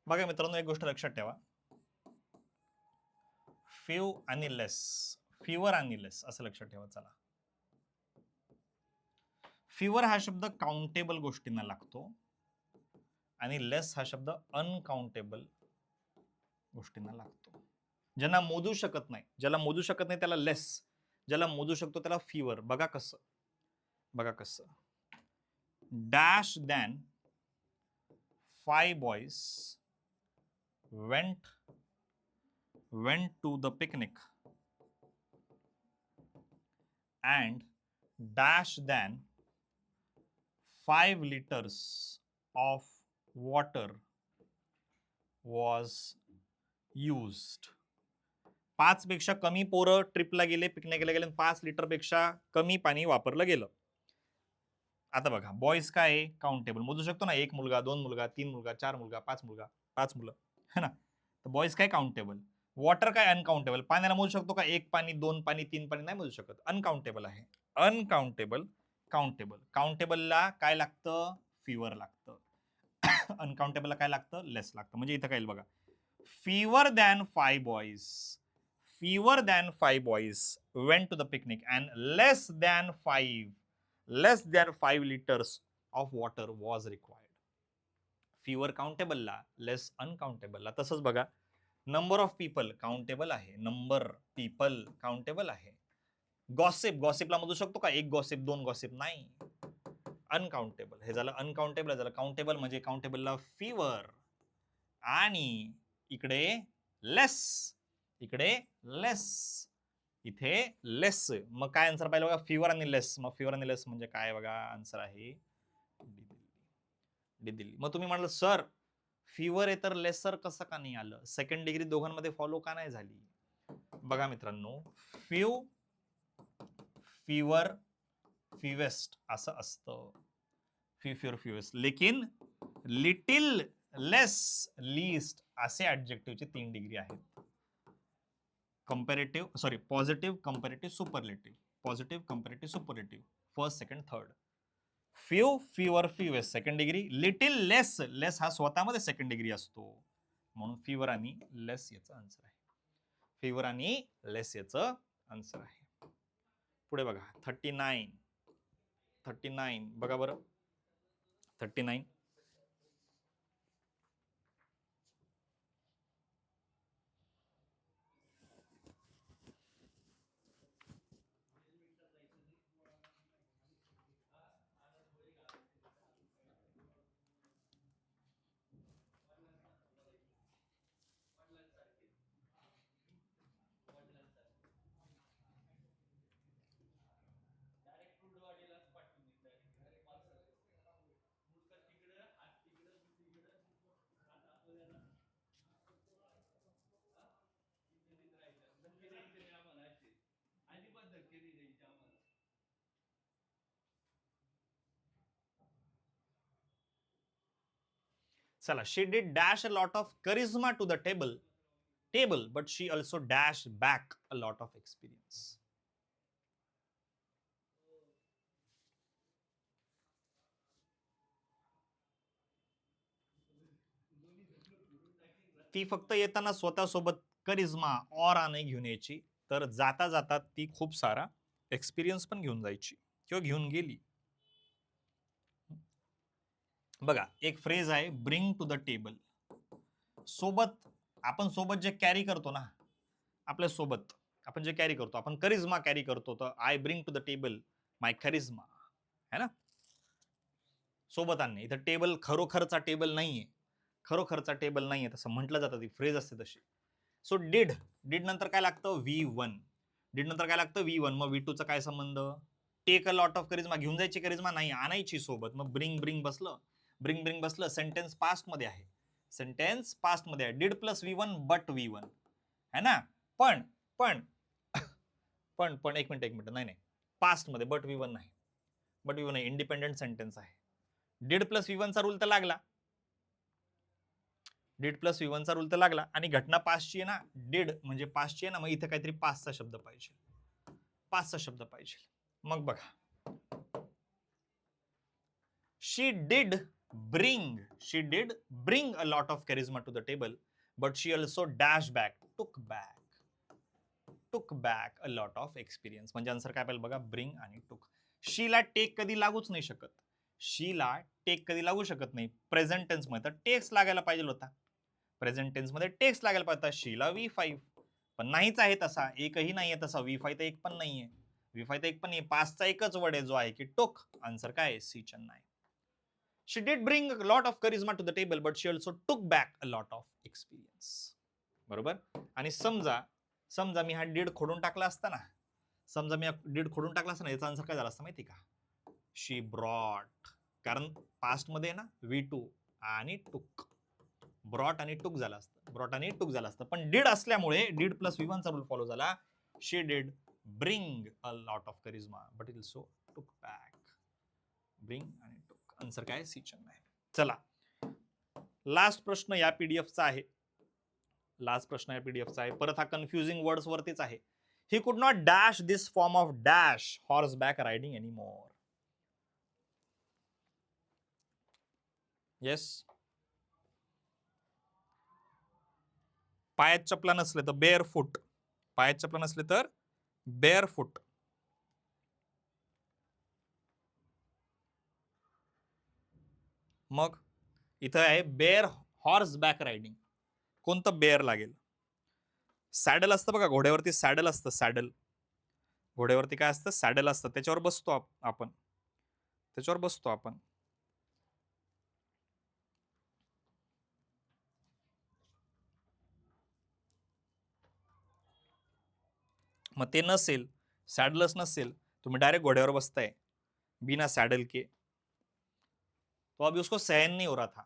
बघा मित्रांनो, एक गोष्ट लक्षात ठेवा, फ्यू आणि लेस, फ्युअर आणि लेस असं लक्षात ठेवा. चला, फ्युअर हा शब्द काउंटेबल गोष्टींना लागतो आणि लेस हा शब्द अनकाउंटेबल गोष्टींना लागतो. ज्यांना मोजू शकत नाही, ज्याला मोजू शकत नाही त्याला लेस, ज्याला मोजू शकतो त्याला फ्युअर. बघा कसं, बघा कसं, dash than 5 boys went to the picnic and dash than 5 liters of water was used. 5 पेक्षा कमी पोरं ट्रिपला गेले, पिकनिकला गेले, 5 लिटर पेक्षा कमी पाणी वापरलं गेलं. आता बघा, बॉयज काय आहे? काउंटेबल, मोजू शकतो ना, 1 मुलगा, 2 मुलगा, 3 मुलगा, 4 मुलगा, 5 मुलगा, 5 मुलं, है ना. तर बॉयज काय? काउंटेबल. वॉटर काय? अनकाउंटेबल. पाण्याला मोजू शकतो का? 1 पाणी, 2 पाणी, 3 पाणी? नाही मोजू शकत, अनकाउंटेबल आहे. Uncountable, countable. काउंटेबलला काय लागतं? फ्युअर लागतं. अनकाउंटेबलला काय लागतं? लेस लागतं. म्हणजे इथं काय येईल बघा, fewer than 5 boys, fewer than 5 boys went to the picnic and less than 5 liters of water was required. fewer countable ला, less uncountable ला. तसंच बघा, नंबर ऑफ पीपल काउंटेबल आहे, नंबर पीपल काउंटेबल आहे. गॉसिप, गॉसिपला मोजू शकतो का? 1 गॉसिप, 2 गॉसिप? नाही, अनकाउंटेबल. हे झालं अनकाउंटेबल, झालं काउंटेबल. म्हणजे काउंटेबलला फ्युअर आणि इकडे लेस, इकडे लेस, इथे लेस. मग काय आन्सर पाहिलं बघा, फ्युअर आणि लेस. मग फ्युअर आणि लेस म्हणजे काय बघा, आन्सर आहे डी दिल्ली. मग तुम्ही म्हणाल सर फ्युअर आहे तर लेसर कसं का नाही आलं? सेकंड डिग्री दोघांमध्ये फॉलो का नाही झाली? बघा मित्रांनो, फ्युअर, फ्युएस्ट असं असतं, फ्युअर, फ्युएस्ट. लेकिन लिटिल, लेस, लीस्ट असे ऍडजेक्टिव्हचे 3 डिग्री आहेत. Comparative, sorry, positive, comparative, superlative. Positive, comparative, superlative, first, second, third. Few, fewer, fewest second degree. Little, less, less हा स्वतःमध्ये सेकंड डिग्री असतो. म्हणून फ्युअर आणि लेस याचं आन्सर आहे. फ्युअर आणि लेस याचं आन्सर आहे. पुढे बघा, 39, 39 बघा बरं, 39. चला, she did dash a lot of charisma to the table, but she also dashed back a lot of experience. ती फक्त येताना स्वतःसोबत करिश्मा, ऑरा नाही घेऊन यायची, तर जाता जाता ती खूप सारा एक्सपिरियन्स पण घेऊन जायची किंवा घेऊन गेली. बघा, एक फ्रेज आहे, ब्रिंग टू द टेबल. सोबत, आपण सोबत जे कॅरी करतो ना, आपल्या सोबत आपण जे कॅरी करतो, आपण करिश्मा कॅरी करतो, तर I bring to the table my charisma, है ना. सोबत आणणे. इथं टेबल खरोखरचा टेबल नाहीये, खरोखरचा टेबल नाहीये, तसं म्हटलं जातं, ती फ्रेज असते तशी. सो डिड, डिड नंतर काय लागतं? V1. डिड नंतर काय लागतं? V1. मग V2 चा काय संबंध? Take a lot of Karishma, घेऊन जायची करिश्मा नाही, आणायची सोबत. मग ब्रिंग, ब्रिंग बसलं, ब्रिंग, ब्रिंग बसलं. सेंटेन्स पास्ट मध्ये आहे, सेंटेन्स पास्ट मध्ये आहे. Did plus V1 but V1, है ना. पण पण पण एक मिनिट, नाही नाही, पास्ट मध्ये बट V1 नाही, बट V1 नाही, इंडिपेंडेंट सेंटेन्स आहे. डिड प्लस V1 चा रूल तर लागला, डिड प्लस V1 चा रूल तर लागला, आणि घटना पास्टची आहे ना, डिड म्हणजे पास्टची आहे ना, मग इथे काहीतरी पास्टचा शब्द पाहिजे, पास्टचा शब्द पाहिजे. मग बघा, she did bring a lot of charisma to the table, but she also dash back took back a lot of experience. म्हणजे आन्सर काय पाहिजे बघा, ब्रिंग आणि टुक. शीला टेक कधी लागूच नाही शकत. शीला टेक कधी लागू शकत नाही. प्रेझेंट टेन्स मध्ये तर टेक्स लागायला पाहिजे होता. प्रेझेंट टेन्स मध्ये टेक्स लागायला पाहिजे होता. शीला V5 पण नाहीच आहे तसा, एकही नाहीये तसा. V5 तर एक पण नाहीये. V5 तर एक पण नाहीये. पाचचा एकच वर्ड आहे जो आहे की टुक. आन्सर काय आहे? C Chennai. She did bring a lot of charisma to the table, but she also took back a lot of experience. बरोबर. आणि समजा मी हा did खोडून टाकला असता ना, समजा मी did खोडून टाकला असता ना, याचा आन्सर काय झाला असता माहिती का? She brought. कारण पास्ट मध्ये ना V2 आणि took. ब्रॉट आणि टुक झाला असतं. पण did असल्यामुळे did प्लस V1 चा रूल फॉलो झाला. She did bring a lot of charisma, but it also took back. Bring आणि took. आन्सर काय? सी चेन्नई. चला, लास्ट प्रश्न या पीडीएफचा आहे. परत हा कन्फ्युजिंग वर्ड्स वरतीच आहे. He could not dash this form of dash horse back riding any more. Yes. पायात चपला नसले तर बेअर फुट. पायात चपला नसले तर बेअर फुट. मग इथं आहे बेअर हॉर्स बॅक रायडिंग. कोणतं बेअर लागेल? सॅडल असतं बघा, घोड्यावरती सॅडल असतं. सॅडल घोड्यावरती काय असतं? सॅडल असतं. त्याच्यावर बसतो आपण. मग ते नसेल, सॅडलच नसेल, तुम्ही डायरेक्ट घोड्यावर बसताय बिना सॅडल के, तो अभी उसको सहन नहीं हो रहा था,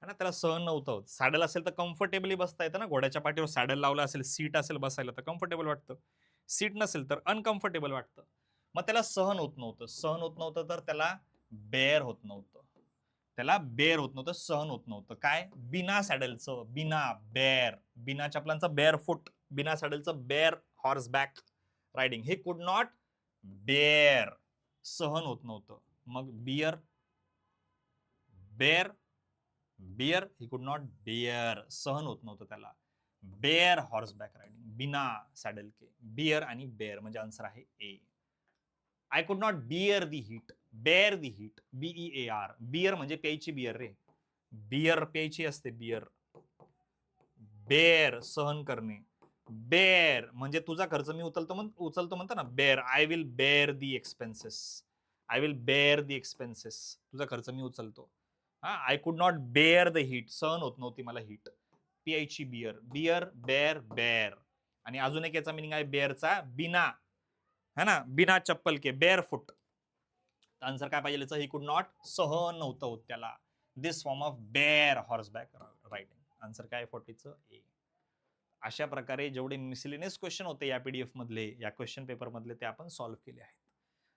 है ना, त्याला सहन नव्हतं होत. सॅडल असेल तर कम्फर्टेबली बसता येतं ना. घोड्याच्या पाठीवर सॅडल लावलं असेल, सीट असेल बसायला तर कम्फर्टेबल वाटतं. सीट नसेल तर अनकम्फर्टेबल वाटतं. मग त्याला सहन होत नव्हतं तर त्याला बेअर होत नव्हतं. सहन होत नव्हतं. काय? बिना सॅडलचं, बिना चपलांचं बेअर फुट, बिना सॅडलचं बेअर हॉर्स बॅक रायडिंग. हे कुड नॉट बेअर, सहन होत नव्हतं. मग beer he could not bare, सहन होत नव्हतं त्याला. बेअर हॉर्स बॅक रायडिंग बिना सॅडल के. बिअर आणि बेअर म्हणजे आन्सर आहे A. I could not bear the heat. Bear the heat, BEAR. Beer म्हणजे प्यायची बिअर रे. बिअर प्यायची असते, बिअर. बेअर सहन करणे. बेअर म्हणजे तुझा खर्च मी उचलतो म्हणतो ना. Bear, I will bear the expenses. तुझा खर्च मी उचलतो. I could not bare the heat, सहन होत नव्हती मला हीट. प्यायची बिअर, बेअर. आणि अजून एक याचा मिनिंग आहे बेअरचा, बिना, है ना, बिना चप्पल के, बेअर फुट. आन्सर काय पाहिजे? ही कुड नॉट, सहन नव्हतं होत त्याला. This form of bare horseback riding. Answer काय? 40चं ए. अशा प्रकारे जेवढे मिसलेनियस क्वेश्चन होते या पीडीएफ मधले, या क्वेश्चन पेपर मधले, ते आपण सॉल्व्ह केले आहेत.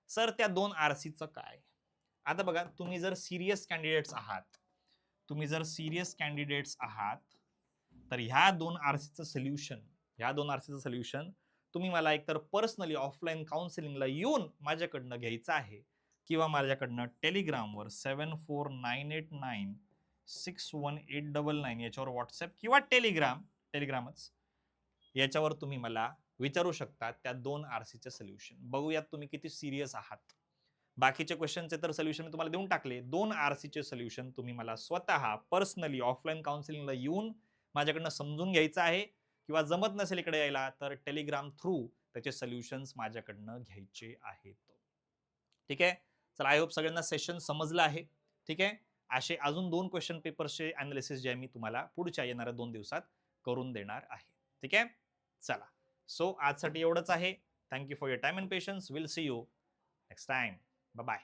सर त्या 2 RCचं काय? आता बघा, तुम्ही जर सिरियस कॅन्डिडेट्स आहात, तर ह्या 2 RCचं सोल्युशन तुम्ही मला एकतर पर्सनली ऑफलाईन काउन्सिलिंगला येऊन माझ्याकडनं घ्यायचं आहे, किंवा माझ्याकडनं टेलिग्रामवर 7498961899 याच्यावर व्हॉट्सअप किंवा टेलिग्रामच याच्यावर तुम्ही मला विचारू शकता त्या 2 RCचे सोल्युशन. बघूयात तुम्ही किती सिरियस आहात. बाकीचे क्वेश्चनचे तर सोल्युशन मी तुम्हाला देऊन टाकले. 2 RCचे सोल्युशन तुम्ही मला स्वतः पर्सनली ऑफलाईन काउन्सिलिंगला येऊन माझ्याकडनं समजून घ्यायचं आहे, किंवा जमत नसेल इकडे यायला तर टेलिग्राम थ्रू त्याचे सोल्युशन्स माझ्याकडनं घ्यायचे आहेत. ठीक आहे. चला, आय होप सगळ्यांना सेशन समजलं आहे. ठीक आहे. असे अजून 2 क्वेश्चन पेपरचे अनालिसिस जे मी तुम्हाला पुढच्या येणाऱ्या 2 दिवसात करून देणार आहे. ठीक आहे. चला, सो आजसाठी एवढंच आहे. Thank you for your time and patience. Will see you next time. Bye.